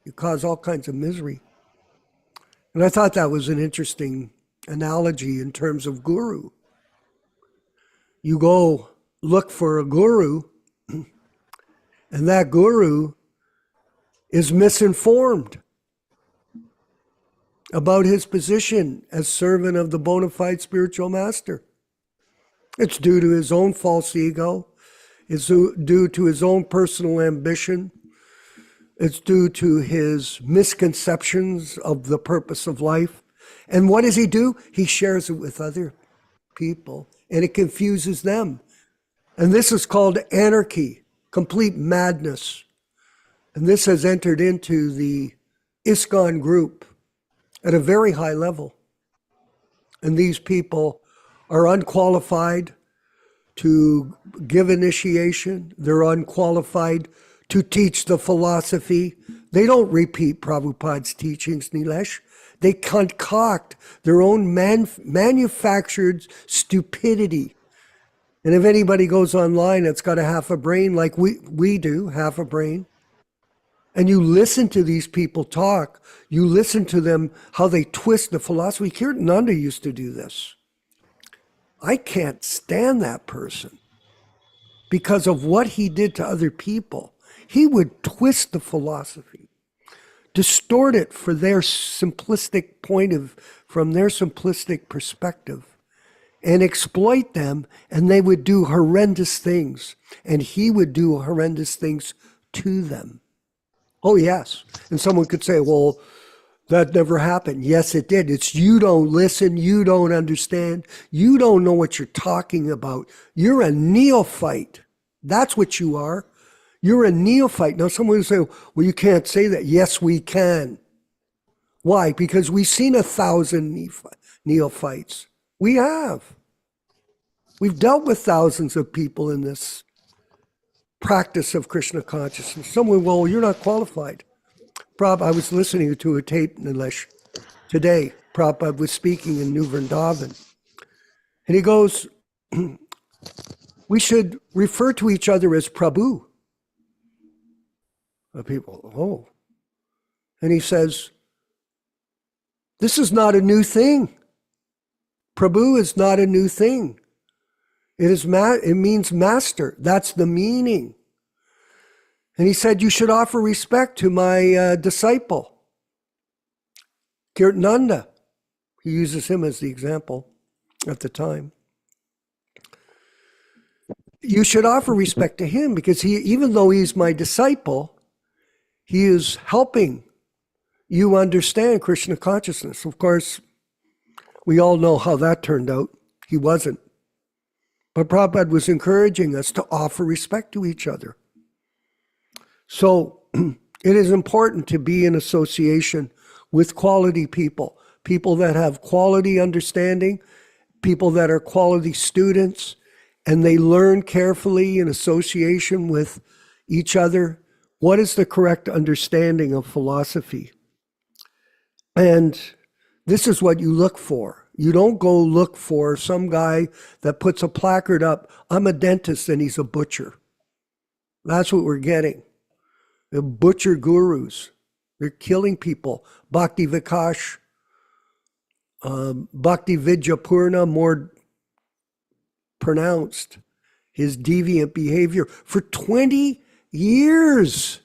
A: You cause all kinds of misery. And I thought that was an interesting analogy in terms of guru. You go look for a guru, and that guru is misinformed about his position as servant of the bona fide spiritual master. It's due to his own false ego. It's due to his own personal ambition. It's due to his misconceptions of the purpose of life. And what does he do? He shares it with other people, and it confuses them. And this is called anarchy, complete madness. And this has entered into the ISKCON group at a very high level. And these people are unqualified to give initiation. They're unqualified to teach the philosophy. They don't repeat Prabhupada's teachings, Nilesh. They concoct their own manufactured stupidity. And if anybody goes online that's got a half a brain like we do, half a brain, and you listen to these people talk, you listen to them, how they twist the philosophy. Kirtananda used to do this. I can't stand that person because of what he did to other people. He would twist the philosophy distort it for their simplistic from their simplistic perspective, and exploit them, and they would do horrendous things, and he would do horrendous things to them. Oh, yes. And someone could say, well, that never happened. Yes, it did. It's you don't listen, you don't understand, you don't know what you're talking about. You're a neophyte. That's what you are. You're a neophyte. Now, someone will say, well, you can't say that. Yes, we can. Why? Because we've seen 1,000 neophytes. We have. We've dealt with thousands of people in this practice of Krishna consciousness. Someone, well, you're not qualified. I was listening to a tape, Nilesh, today. Prabhupada was speaking in New Vrindavan. And he goes, we should refer to each other as Prabhu. The people, oh. And he says, this is not a new thing. Prabhu is not a new thing. It means master. That's the meaning. And he said, you should offer respect to my disciple, Kirtananda. He uses him as the example at the time. You should offer respect to him because even though he's my disciple, he is helping you understand Krishna consciousness. Of course, we all know how that turned out. He wasn't. But Prabhupada was encouraging us to offer respect to each other. So it is important to be in association with quality people, people that have quality understanding, people that are quality students, and they learn carefully in association with each other what is the correct understanding of philosophy. And this is what you look for. You don't go look for some guy that puts a placard up, I'm a dentist and he's a butcher. That's what we're getting. The butcher gurus. They're killing people. Bhakti Vikash, Bhakti Vidyapurna, more pronounced. His deviant behavior for 20 years.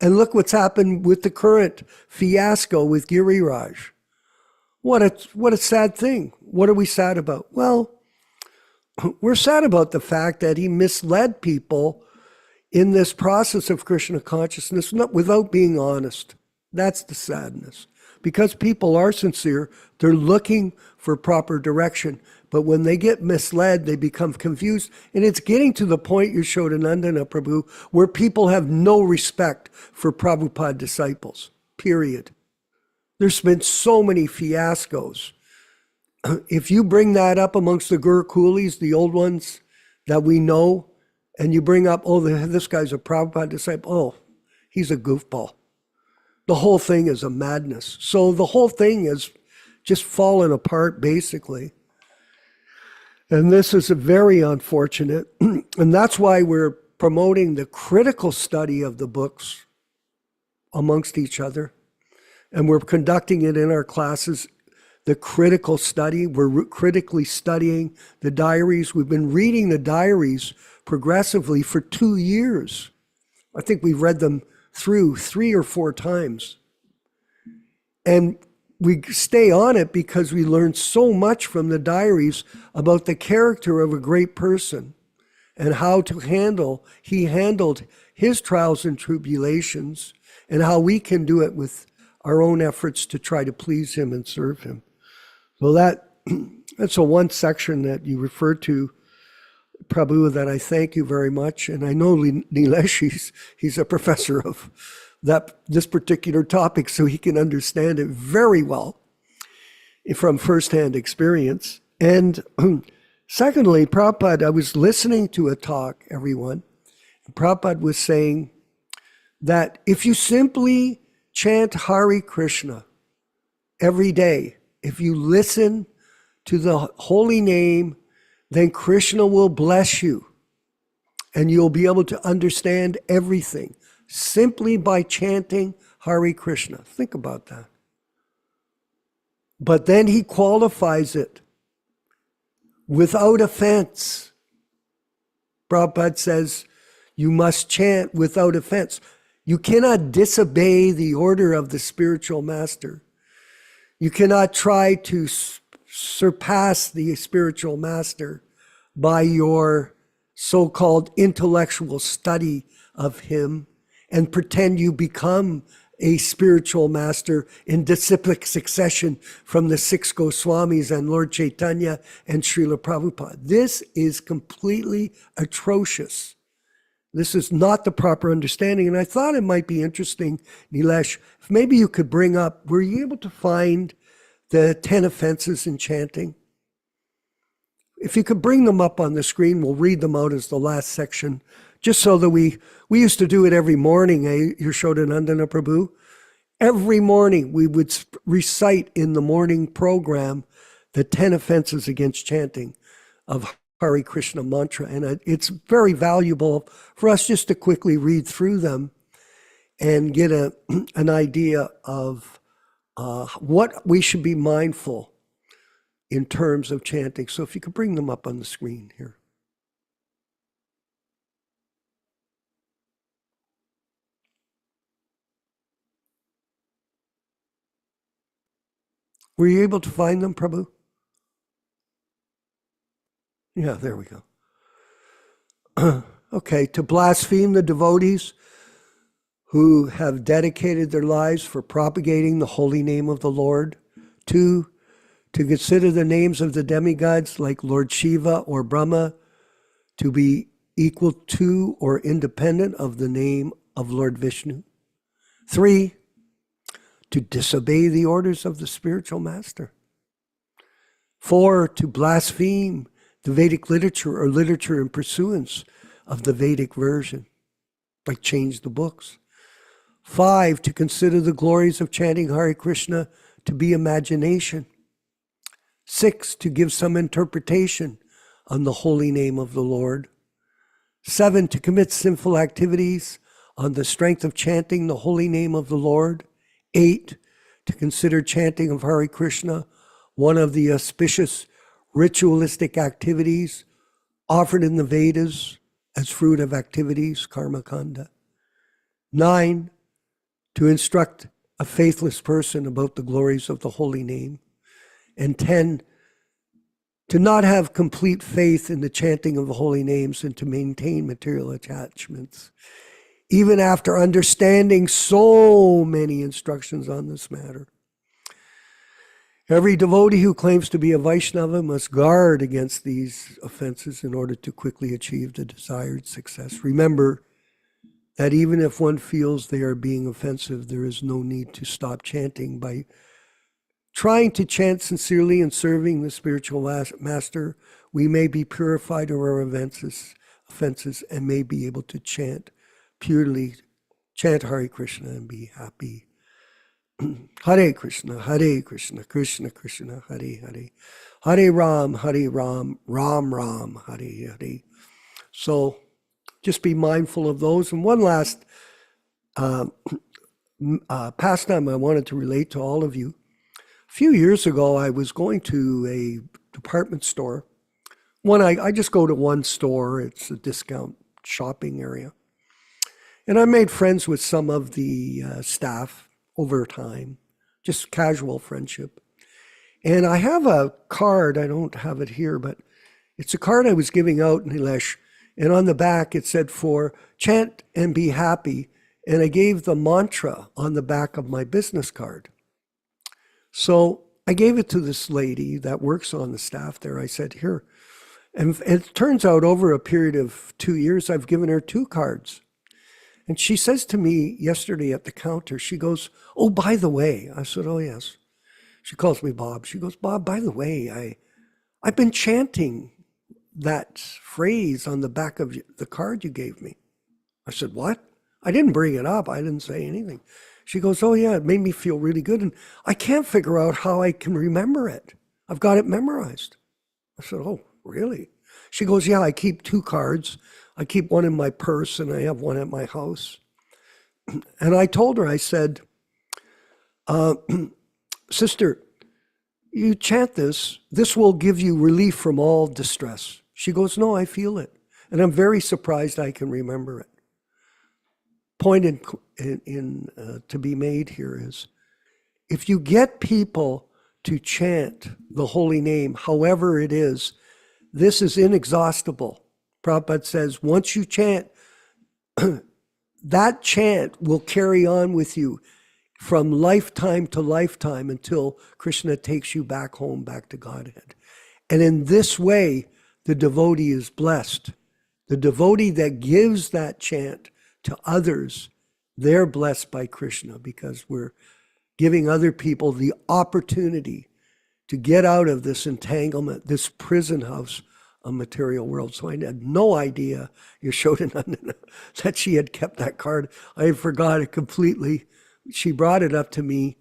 A: And look what's happened with the current fiasco with Giriraj. What a sad thing. What are we sad about? Well, we're sad about the fact that he misled people in this process of Krishna consciousness without being honest. That's the sadness. Because people are sincere, they're looking for proper direction. But when they get misled, they become confused. And it's getting to the point, Yashodanandana Prabhu, where people have no respect for Prabhupada disciples, period. There's been so many fiascos. If you bring that up amongst the Gurukulis, the old ones that we know, and you bring up, oh, this guy's a Prabhupada disciple, oh, he's a goofball. The whole thing is a madness. So the whole thing is just fallen apart, basically. And this is very unfortunate. And that's why we're promoting the critical study of the books amongst each other. And we're conducting it in our classes, the critical study. We're critically studying the diaries. We've been reading the diaries progressively for 2 years. I think we've read them through 3 or 4 times. And we stay on it because we learn so much from the diaries about the character of a great person and how he handled his trials and tribulations, and how we can do it with our own efforts to try to please him and serve him. So that's a one section that you referred to, Prabhu, that I thank you very much. And I know Nilesh, he's a professor of this particular topic, so he can understand it very well from firsthand experience. And secondly, Prabhupada, I was listening to a talk, everyone, and Prabhupada was saying that if you simply chant Hare Krishna every day, if you listen to the holy name, then Krishna will bless you and you'll be able to understand everything simply by chanting Hare Krishna. Think about that. But then he qualifies it without offense. Prabhupada says you must chant without offense. You cannot disobey the order of the spiritual master. You cannot try to surpass the spiritual master by your so-called intellectual study of him and pretend you become a spiritual master in disciplic succession from the six Goswamis and Lord Chaitanya and Srila Prabhupada. This is completely atrocious. This is not the proper understanding. And I thought it might be interesting, Nilesh, if maybe you could bring up, were you able to find the 10 offenses in chanting? If you could bring them up on the screen, we'll read them out as the last section, just so that we used to do it every morning, Yashodanandana Prabhu. Every morning we would recite in the morning program the 10 offenses against chanting of Hare Krishna mantra. And it's very valuable for us just to quickly read through them and get an idea of what we should be mindful in terms of chanting. So if you could bring them up on the screen here. Were you able to find them, Prabhu? Yeah, there we go. Okay, to blaspheme the devotees who have dedicated their lives for propagating the holy name of the Lord. 2, to consider the names of the demigods like Lord Shiva or Brahma to be equal to or independent of the name of Lord Vishnu. 3, to disobey the orders of the spiritual master. 4, to blaspheme the Vedic literature or literature in pursuance of the Vedic version, like change the books. 5, to consider the glories of chanting Hare Krishna to be imagination. 6, to give some interpretation on the holy name of the Lord. 7, to commit sinful activities on the strength of chanting the holy name of the Lord. 8, to consider chanting of Hare Krishna one of the auspicious ritualistic activities offered in the Vedas as fruit of activities, karma kanda. 9, to instruct a faithless person about the glories of the holy name. And 10, to not have complete faith in the chanting of the holy names and to maintain material attachments, even after understanding so many instructions on this matter. Every devotee who claims to be a Vaishnava must guard against these offenses in order to quickly achieve the desired success. Remember that even if one feels they are being offensive, there is no need to stop chanting. By trying to chant sincerely and serving the spiritual master, we may be purified of our offenses and may be able to chant purely, chant Hare Krishna and be happy. Hare Krishna, Krishna Krishna, Hare Hare. Hare Ram, Ram Ram, Hare Hare. So just be mindful of those. And one last pastime I wanted to relate to all of you. A few years ago, I was going to a department store. I just go to one store. It's a discount shopping area. And I made friends with some of the staff over time, just casual friendship. And I have a card, I don't have it here, but it's a card I was giving out, Nilesh, and on the back it said for chant and be happy, and I gave the mantra on the back of my business card. So I gave it to this lady that works on the staff there. I said, here. And it turns out over a period of 2 years, I've given her 2 cards. And she says to me yesterday at the counter, she goes, oh, by the way, I said, oh, yes. She calls me Bob. She goes, Bob, by the way, I've been chanting that phrase on the back of the card you gave me. I said, what? I didn't bring it up. I didn't say anything. She goes, oh, yeah, it made me feel really good. And I can't figure out how I can remember it. I've got it memorized. I said, oh, really? She goes, yeah, I keep 2 cards. I keep one in my purse and I have one at my house. And I told her, I said, sister, you chant this will give you relief from all distress. She goes, no, I feel it. And I'm very surprised I can remember it. Point to be made here is, if you get people to chant the holy name, however it is, this is inexhaustible. Prabhupada says, once you chant, that chant will carry on with you from lifetime to lifetime until Krishna takes you back home, back to Godhead. And in this way, the devotee is blessed. The devotee that gives that chant to others, they're blessed by Krishna, because we're giving other people the opportunity to get out of this entanglement, this prison house of material world. So I had no idea, Yashodanandana, that she had kept that card. I had forgot it completely. She brought it up to me,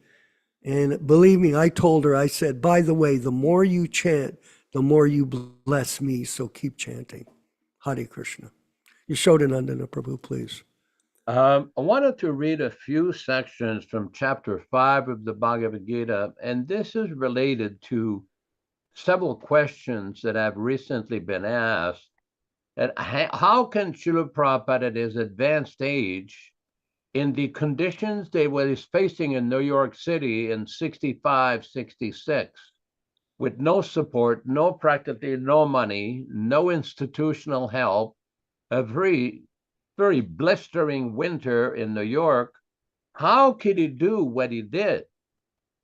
A: and believe me, I told her, I said, by the way, the more you chant, the more you bless me, so keep chanting. Hare Krishna. Yashodanandana Prabhu, please.
C: I wanted to read a few sections from chapter 5 of the Bhagavad Gita, and this is related to several questions that have recently been asked. And how can Srila Prabhupada at his advanced age, in the conditions they were facing in New York City in 65, 66, with no support, practically no money, no institutional help, a very blistering winter in New York, how could he do what he did?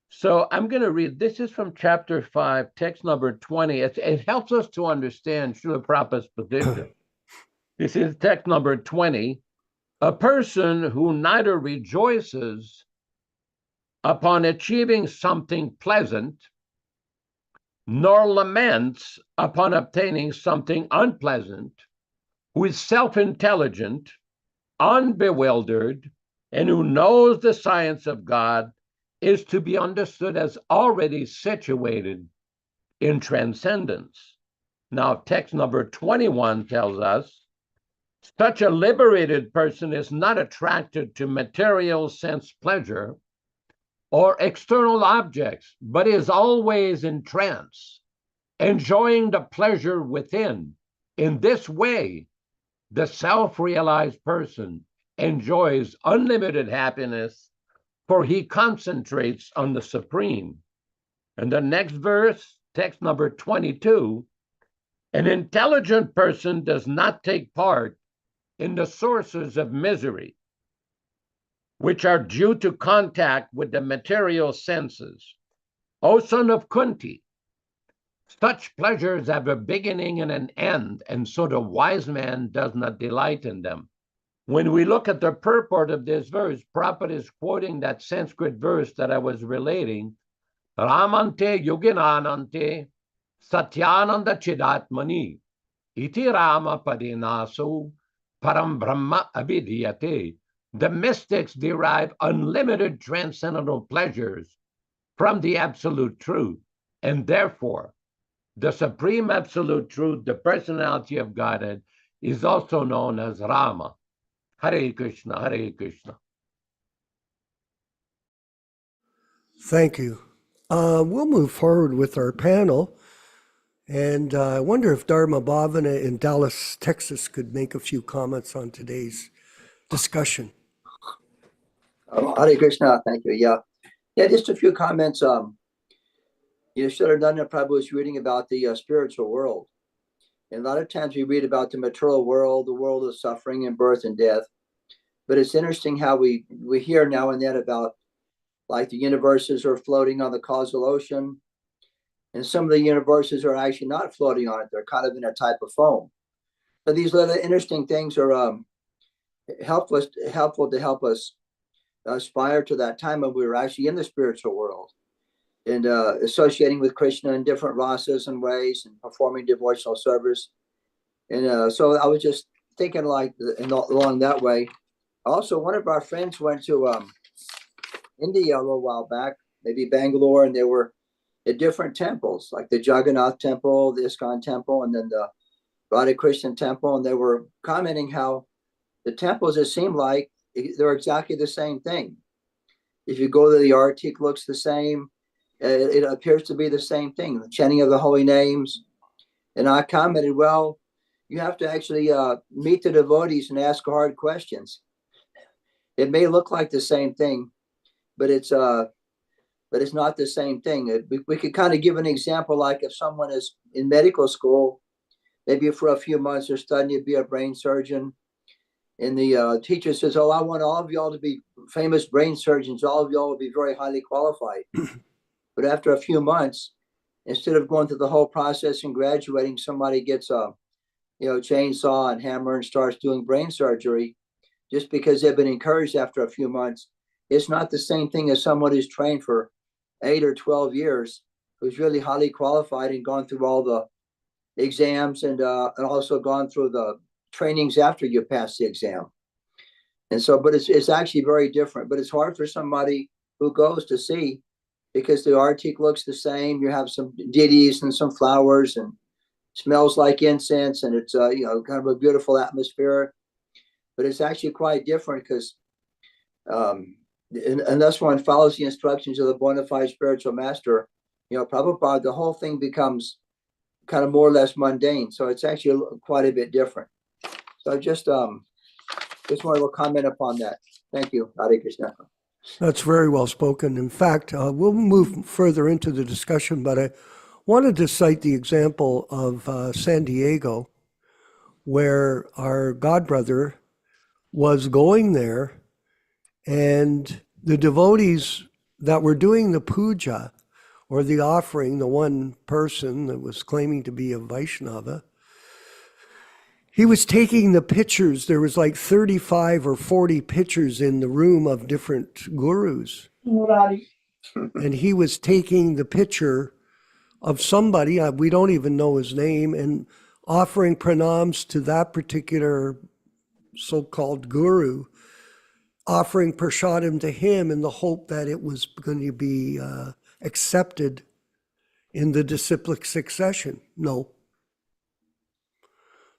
C: So I'm going to read, this is from chapter 5, text number 20. It helps us to understand Srila Prabhupada's position. This is text number 20. A person who neither rejoices upon achieving something pleasant, nor laments upon obtaining something unpleasant, who is self-intelligent, unbewildered, and who knows the science of God, is to be understood as already situated in transcendence. Now, text number 21 tells us, such a liberated person is not attracted to material sense pleasure or external objects, but is always in trance, enjoying the pleasure within. In this way, the self-realized person enjoys unlimited happiness, for he concentrates on the Supreme. And the next verse, text number 22, an intelligent person does not take part in the sources of misery, which are due to contact with the material senses. O son of Kunti, such pleasures have a beginning and an end, and so the wise man does not delight in them. When we look at the purport of this verse, Prabhupada is quoting that Sanskrit verse that I was relating, Ramante yoginanante satyananda chidatmani iti rama padinasu param brahma abhidhyate. The mystics derive unlimited transcendental pleasures from the absolute truth, and therefore the supreme absolute truth, the personality of Godhead, is also known as Rama. Hare Krishna, Hare Krishna.
A: Thank you. We'll move forward with our panel. And I wonder if Dharma Bhavana in Dallas, Texas could make a few comments on today's discussion.
D: Hare Krishna, thank you. Yeah, just a few comments. Yashodananda Prabhu was reading about the spiritual world. And a lot of times we read about the material world, the world of suffering and birth and death. But it's interesting how we hear now and then about, like, the universes are floating on the causal ocean. And some of the universes are actually not floating on it. They're kind of in a type of foam. So these little interesting things are helpful to help us aspire to that time when we were actually in the spiritual world and associating with Krishna in different rasas and ways and performing devotional service. And so I was just thinking along that way. Also, one of our friends went to India a little while back, maybe Bangalore, and they were at different temples, like the Jagannath temple, the ISKCON temple, and then the Radha Krishna temple. And they were commenting how the temples, it seemed like they're exactly the same thing. If you go to the artik, looks the same. It appears to be the same thing, the chanting of the holy names. And I commented, well, you have to actually meet the devotees and ask hard questions. It may look like the same thing, but it's not the same thing. We could kind of give an example, like if someone is in medical school, maybe for a few months they're studying to be a brain surgeon, and the teacher says, "Oh, I want all of y'all to be famous brain surgeons. All of y'all will be very highly qualified." But after a few months, instead of going through the whole process and graduating, somebody gets a chainsaw and hammer and starts doing brain surgery just because they've been encouraged after a few months. It's not the same thing as someone who's trained for 8 or 12 years, who's really highly qualified and gone through all the exams and also gone through the trainings after you pass the exam. And so, but it's actually very different. But it's hard for somebody who goes to see, because the arctic looks the same. You have some deities and some flowers, and smells like incense, and it's kind of a beautiful atmosphere. But it's actually quite different, because unless one follows the instructions of the bona fide spiritual master, Prabhupada, the whole thing becomes kind of more or less mundane. So it's actually quite a bit different. So I just wanted to comment upon that. Thank you, Hare Krishna.
A: That's very well spoken. In fact, we'll move further into the discussion, but I wanted to cite the example of San Diego, where our godbrother was going there, and the devotees that were doing the puja, or the offering, the one person that was claiming to be a Vaishnava, he was taking the pictures. There was like 35 or 40 pictures in the room of different gurus. And he was taking the picture of somebody, we don't even know his name, and offering pranams to that particular so-called guru, offering prasadam to him in the hope that it was going to be accepted in the disciplic succession. No.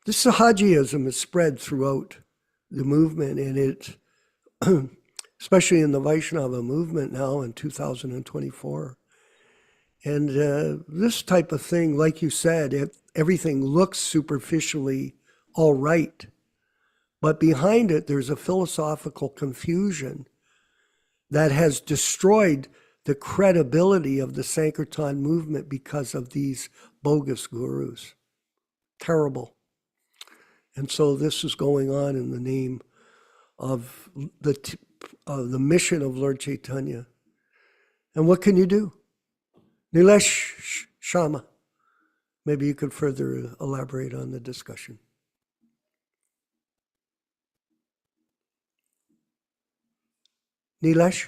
A: This Sahajiism is spread throughout the movement, and it, especially in the Vaishnava movement now in 2024. And this type of thing, like you said, everything looks superficially all right, but behind it, there's a philosophical confusion that has destroyed the credibility of the Sankirtan movement because of these bogus gurus. Terrible. And so this is going on in the name of the mission of Lord Chaitanya. And what can you do? Nilesh Shama, maybe you could further elaborate on the discussion. Nilesh?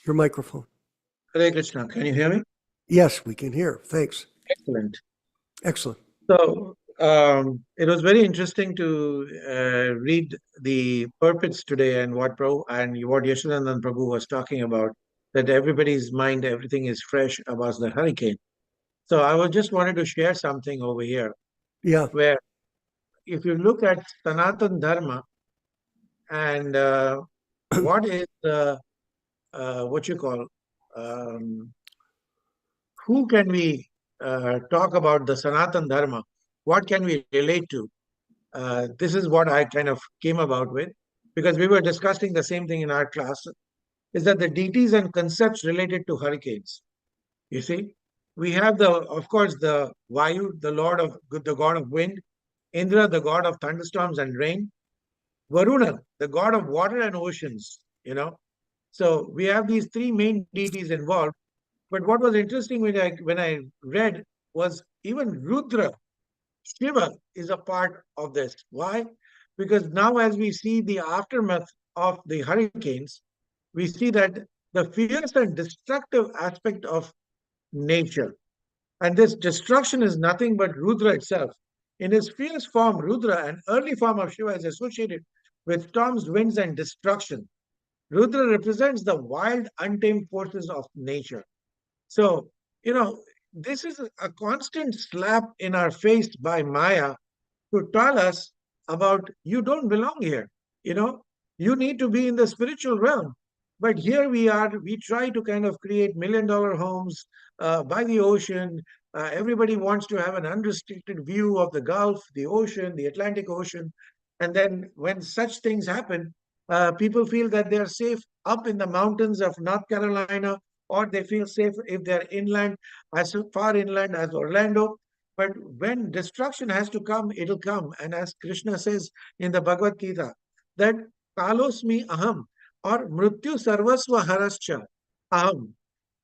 A: Your microphone.
E: Hare Krishna, can you hear me?
A: Yes, we can hear. Thanks.
E: Excellent.
A: Excellent.
E: So it was very interesting to read the purports today and what Yashodanand Prabhu was talking about, that everybody's mind, everything is fresh about the hurricane. So I was just wanted to share something over here,
A: Yeah.
E: where if you look at Sanatan Dharma and what is the, who can we talk about the Sanatan Dharma? What can we relate to? This is what I kind of came about with, because we were discussing the same thing in our class, is that the deities and concepts related to hurricanes. You see, we have of course, the Vayu, the god of wind, Indra, the god of thunderstorms and rain, Varuna, the god of water and oceans, So we have these three main deities involved. But what was interesting when I read was even Rudra, Shiva, is a part of this. Why? Because now as we see the aftermath of the hurricanes, we see that the fierce and destructive aspect of nature. And this destruction is nothing but Rudra itself. In his fierce form, Rudra, an early form of Shiva, is associated with storms, winds, and destruction. Rudra represents the wild, untamed forces of nature. So, this is a constant slap in our face by Maya to tell us about, you don't belong here. You need to be in the spiritual realm. But here we try to kind of create $1 million homes by the ocean. Everybody wants to have an unrestricted view of the Gulf, the ocean, the Atlantic Ocean. And then when such things happen, people feel that they are safe up in the mountains of North Carolina, or they feel safe if they're inland, as far inland as Orlando. But when destruction has to come, it'll come. And as Krishna says in the Bhagavad Gita, that kalosmi aham, or mrityu sarvasva harascha aham.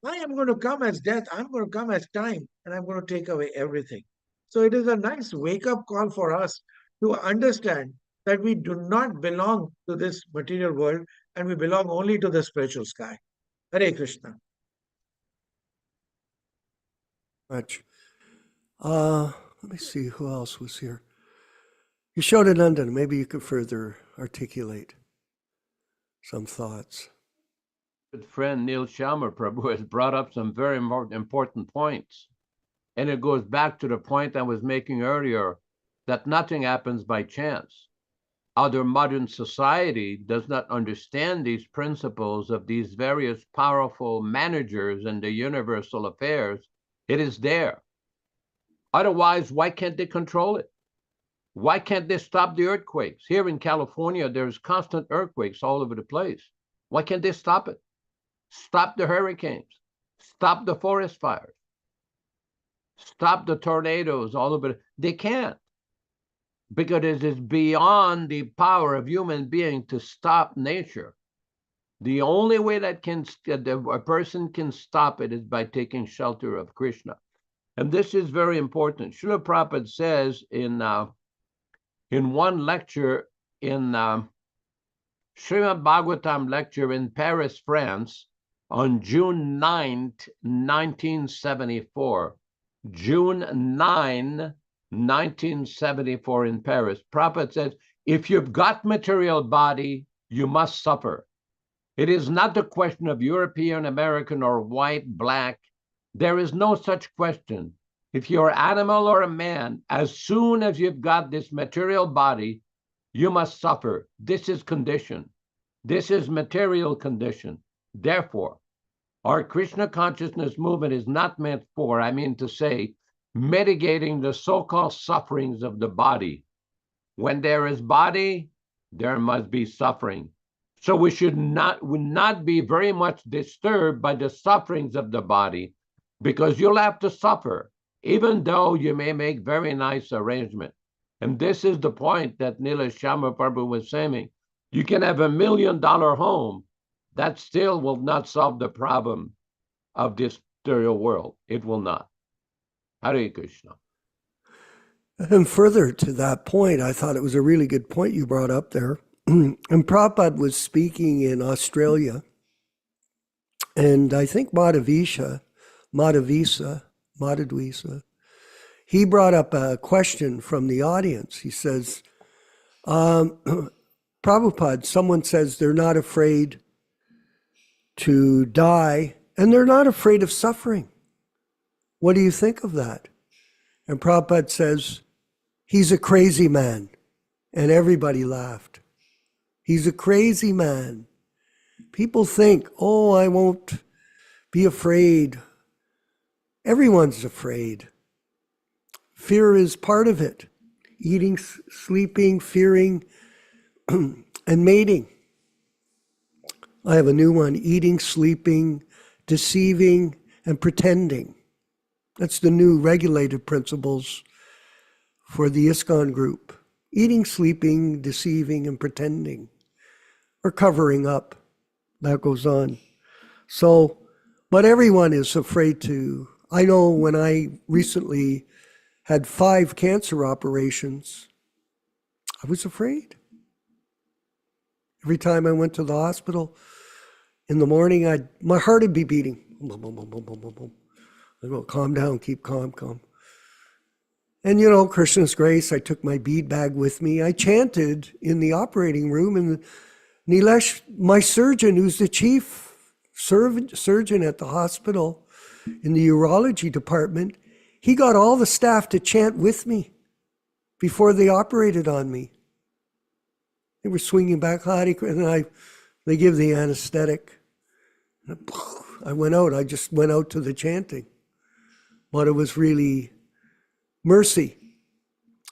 E: I am going to come as death, I'm going to come as time, and I'm going to take away everything. So it is a nice wake up call for us to understand that we do not belong to this material world and we belong only to the spiritual sky. Hare Krishna.
A: Much. Let me see who else was here. Yashodanandan, maybe you could further articulate some thoughts.
C: Good friend Neil Sharma Prabhu has brought up some very important points. And it goes back to the point I was making earlier, that nothing happens by chance. Our modern society does not understand these principles of these various powerful managers in the universal affairs. It is there. Otherwise, why can't they control it? Why can't they stop the earthquakes? Here in California, there's constant earthquakes all over the place. Why can't they stop it? Stop the hurricanes. Stop the forest fires. Stop the tornadoes all over. They can't. Because it is beyond the power of human beings to stop nature. The only way that a person can stop it is by taking shelter of Krishna. And this is very important. Srila Prabhupada says in one lecture in Srimad Bhagavatam lecture in Paris, France, on June 9th, 1974, June 9, 1974 in Paris, Prabhupada says, if you've got material body, you must suffer. It is not the question of European, American, or white, black. There is no such question. If you're an animal or a man, as soon as you've got this material body, you must suffer. This is condition. This is material condition. Therefore, our Krishna consciousness movement is not meant for, I mean to say, mitigating the so-called sufferings of the body. When there is body, there must be suffering. So we should not be very much disturbed by the sufferings of the body, because you'll have to suffer, even though you may make very nice arrangement. And this is the point that Nila Shama Prabhu was saying. You can have $1 million home. That still will not solve the problem of this material world. It will not. Hare Krishna.
A: And further to that point, I thought it was a really good point you brought up there. And Prabhupada was speaking in Australia, and I think Madhavisa, he brought up a question from the audience. He says, Prabhupada, someone says they're not afraid to die, and they're not afraid of suffering. What do you think of that? And Prabhupada says, he's a crazy man. And everybody laughed. He's a crazy man. People think, oh, I won't be afraid. Everyone's afraid. Fear is part of it. Eating, sleeping, fearing, and mating. I have a new one, eating, sleeping, deceiving, and pretending. That's the new regulated principles for the ISKCON group. Eating, sleeping, deceiving, and pretending, or covering up. That goes on. So, but everyone is afraid to. I know when I recently had 5 cancer operations, I was afraid. Every time I went to the hospital in the morning, my heart would be beating. Boom, boom, boom, boom, boom, boom, boom. I go, calm down, keep calm. And you know, Krishna's grace, I took my bead bag with me. I chanted in the operating room, and Nilesh, my surgeon, who's the chief surgeon at the hospital in the urology department, he got all the staff to chant with me before they operated on me. They were swinging back, and they give the anesthetic. I went out. I just went out to the chanting. But it was really mercy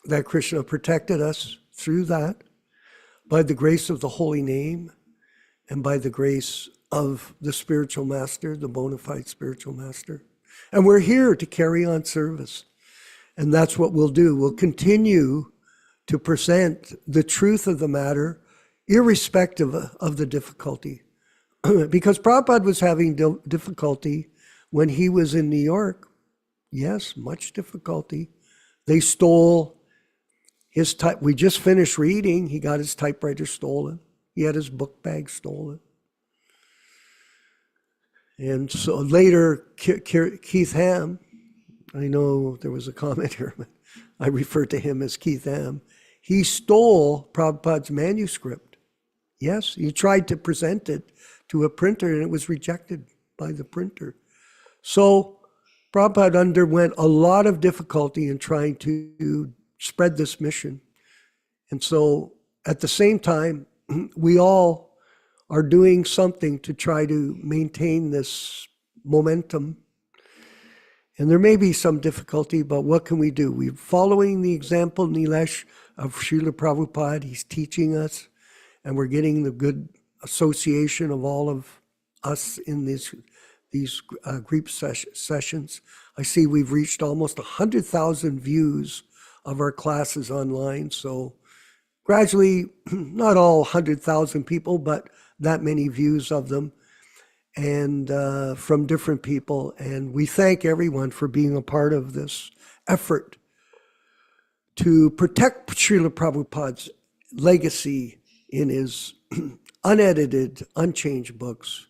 A: that Krishna protected us through that. by the grace of the holy name and by the grace of the spiritual master, the bona fide spiritual master. And we're here to carry on service. And that's what we'll do. We'll continue to present the truth of the matter, irrespective of the difficulty. Because Prabhupada was having difficulty when he was in New York. Yes, much difficulty. They stole his type. We just finished reading. He got his typewriter stolen. He had his book bag stolen. And so later, Keith Ham, I know there was a comment here, but I refer to him as Keith Ham. He stole Prabhupada's manuscript. Yes, he tried to present it to a printer and it was rejected by the printer. So Prabhupada underwent a lot of difficulty in trying to spread this mission. And so at the same time, we all are doing something to try to maintain this momentum. And there may be some difficulty, but what can we do? We're following the example, Nilesh, of Srila Prabhupada. He's teaching us, and we're getting the good association of all of us in these group sessions. I see we've reached almost 100,000 views of our classes online. So gradually, not all 100,000 people, but that many views of them, and from different people. And we thank everyone for being a part of this effort to protect Srila Prabhupada's legacy in his unedited, unchanged books,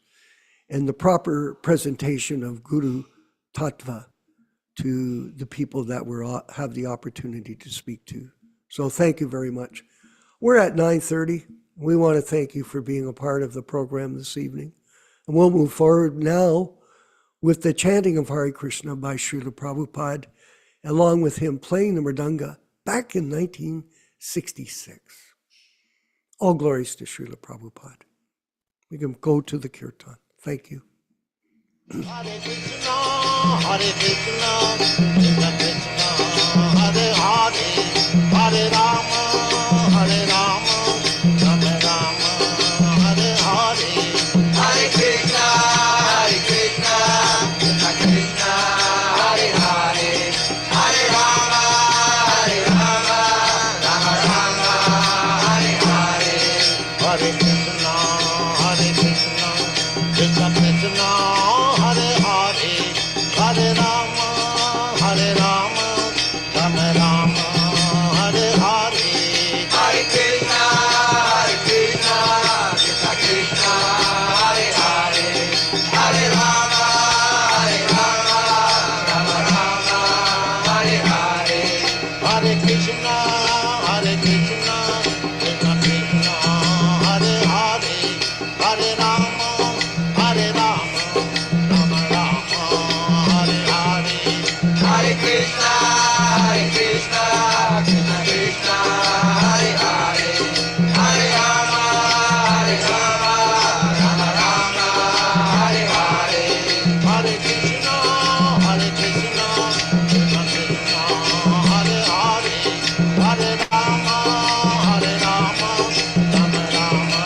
A: and the proper presentation of Guru Tattva to the people that we have the opportunity to speak to. So thank you very much. We're at 9:30. We want to thank you for being a part of the program this evening. And we'll move forward now with the chanting of Hare Krishna by Srila Prabhupada, along with him playing the mridanga back in 1966. All glories to Srila Prabhupada. We can go to the kirtan. Thank you.
B: Hare Krishna, Hare Krishna, Krishna Krishna, Hare Hare, Hare Rama, Hare Rama, Rama Rama, Hare Hare. Hare Krishna, Krishna Krishna, Hare Hare, Hare Rama, Rama Rama, Hare Hare. Hare Krishna, Krishna Krishna, Hare Hare, Hare Rama, Rama Rama, Hare Hare. Hare Krishna, Krishna Krishna, Hare Hare, Hare Rama, Rama Rama, Hare Hare. Hare Krishna, Krishna Krishna, Hare Hare, Hare Rama, Rama Rama, Hare Hare. Hare Krishna, Krishna Krishna, Hare Hare, Hare Rama, Rama Rama, Hare Hare. Hare Krishna, Krishna Krishna, Hare Hare, Hare Rama, Rama Rama,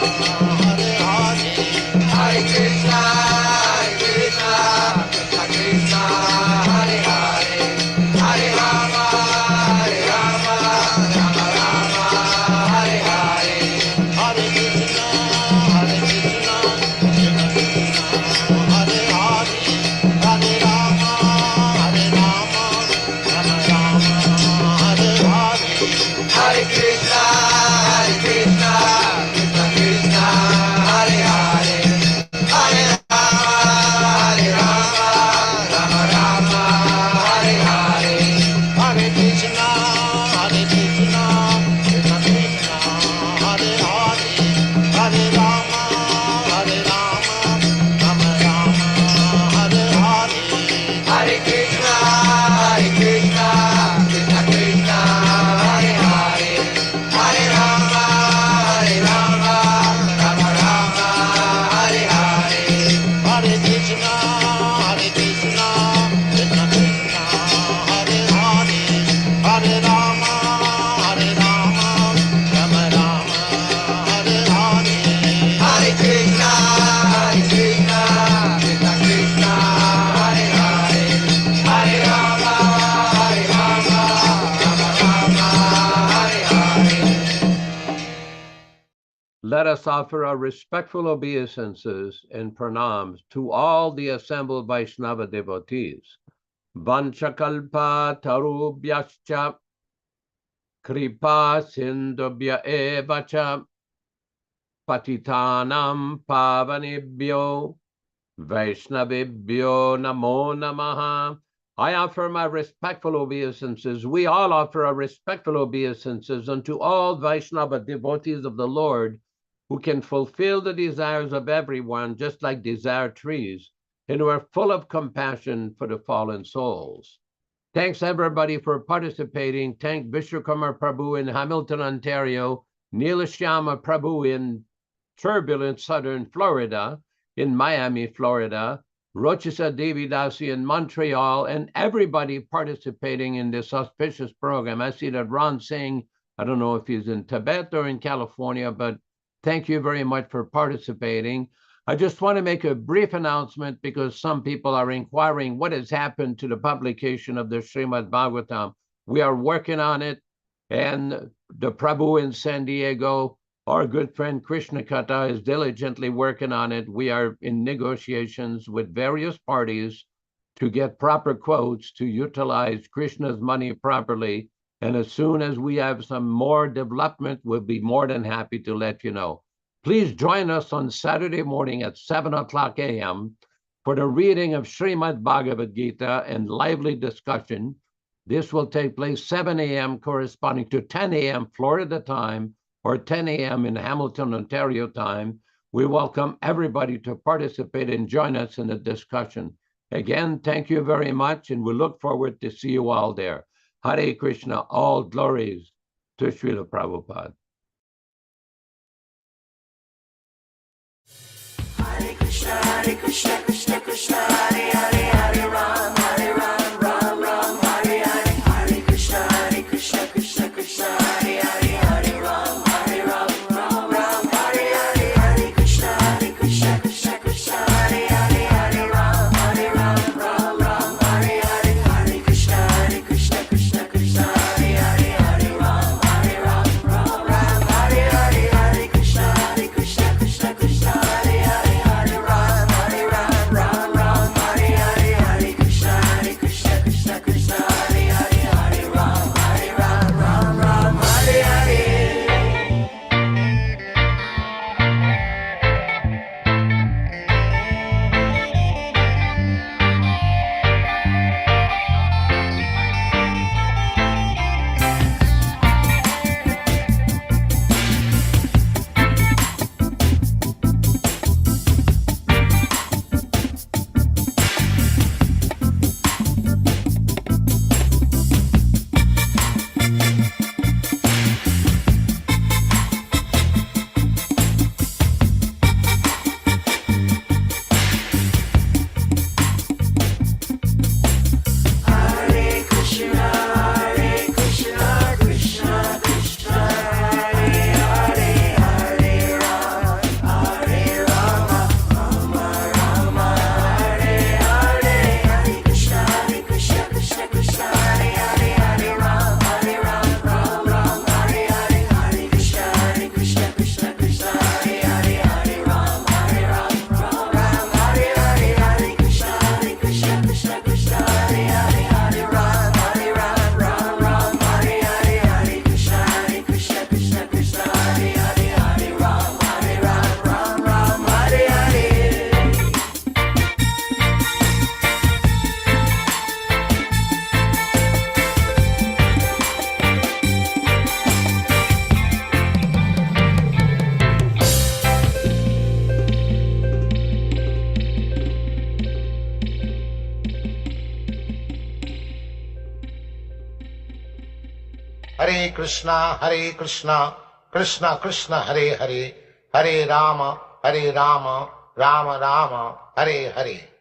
B: Hare Hare. Hare Krishna, Krishna Krishna, Hare Hare, Hare
C: let us offer our respectful obeisances and pranams to all the assembled Vaishnava devotees. Vanchakalpa tarubhyascha kripa sindubhya evacha patitanam pavanebhyo Vaishnavibhyo namo namaha. I offer my respectful obeisances. We all offer our respectful obeisances unto all Vaishnava devotees of the Lord who can fulfill the desires of everyone, just like desire trees, and who are full of compassion for the fallen souls. Thanks everybody for participating. Thank Vishwakarma Prabhu in Hamilton, Ontario, Neelashyama Prabhu in turbulent southern Florida, in Miami, Florida, Rochisa Devi Dasi in Montreal, and everybody participating in this auspicious program. I see that Ron Singh, I don't know if he's in Tibet or in California, but thank you very much for participating. I just want to make a brief announcement because some people are inquiring what has happened to the publication of the Srimad Bhagavatam. We are working on it, and the Prabhu in San Diego, our good friend Krishna Kata, is diligently working on it. We are in negotiations with various parties to get proper quotes to utilize Krishna's money properly. And as soon as we have some more development, we'll be more than happy to let you know. Please join us on Saturday morning at 7:00 a.m. for the reading of Srimad Bhagavad Gita and lively discussion. This will take place 7 a.m. corresponding to 10 a.m. Florida time, or 10 a.m. in Hamilton, Ontario time. We welcome everybody to participate and join us in the discussion. Again, thank you very much, and we look forward to see you all there. Hare Krishna, all glories to Srila Prabhupada.
F: Hare Krishna, Krishna Krishna, Hare Hare, Hare Ram, Ram Ram, Hare Hare. Hare Krishna, Krishna Krishna, Hare Hare, Hare Ram, Ram Ram, Hare Hare. Hare Krishna, Krishna Krishna, Hare Hare, Hare Ram, Ram Hare Hare. Hare Krishna, Krishna Krishna, Hare Hare, Hare Ram, Ram Hare Hare. Hare Krishna, Krishna Krishna, Hare Hare, Hare Ram, Ram Hare Hare. Hare Krishna, Krishna Krishna, Hare Hare, Hare Ram, Ram Hare Hare. Hare Krishna, Krishna Krishna, Hare Hare, Hare Rama, Rama Hare Hare. Hare Krishna, Krishna Hare Hare, Hare Ram, Ram Hare Hare. Hare Krishna, Krishna Hare Hare, Hare Ram, Ram Hare Hare. Hare Krishna, Krishna Hare Hare, Hare Ram, Ram Hare Hare. Hare Krishna, Krishna Hare Hare, Hare Ram, Ram Hare Hare.
B: Hare Krishna, Krishna Krishna, Hare Hare, Hare Rama, Rama Rama, Hare Hare.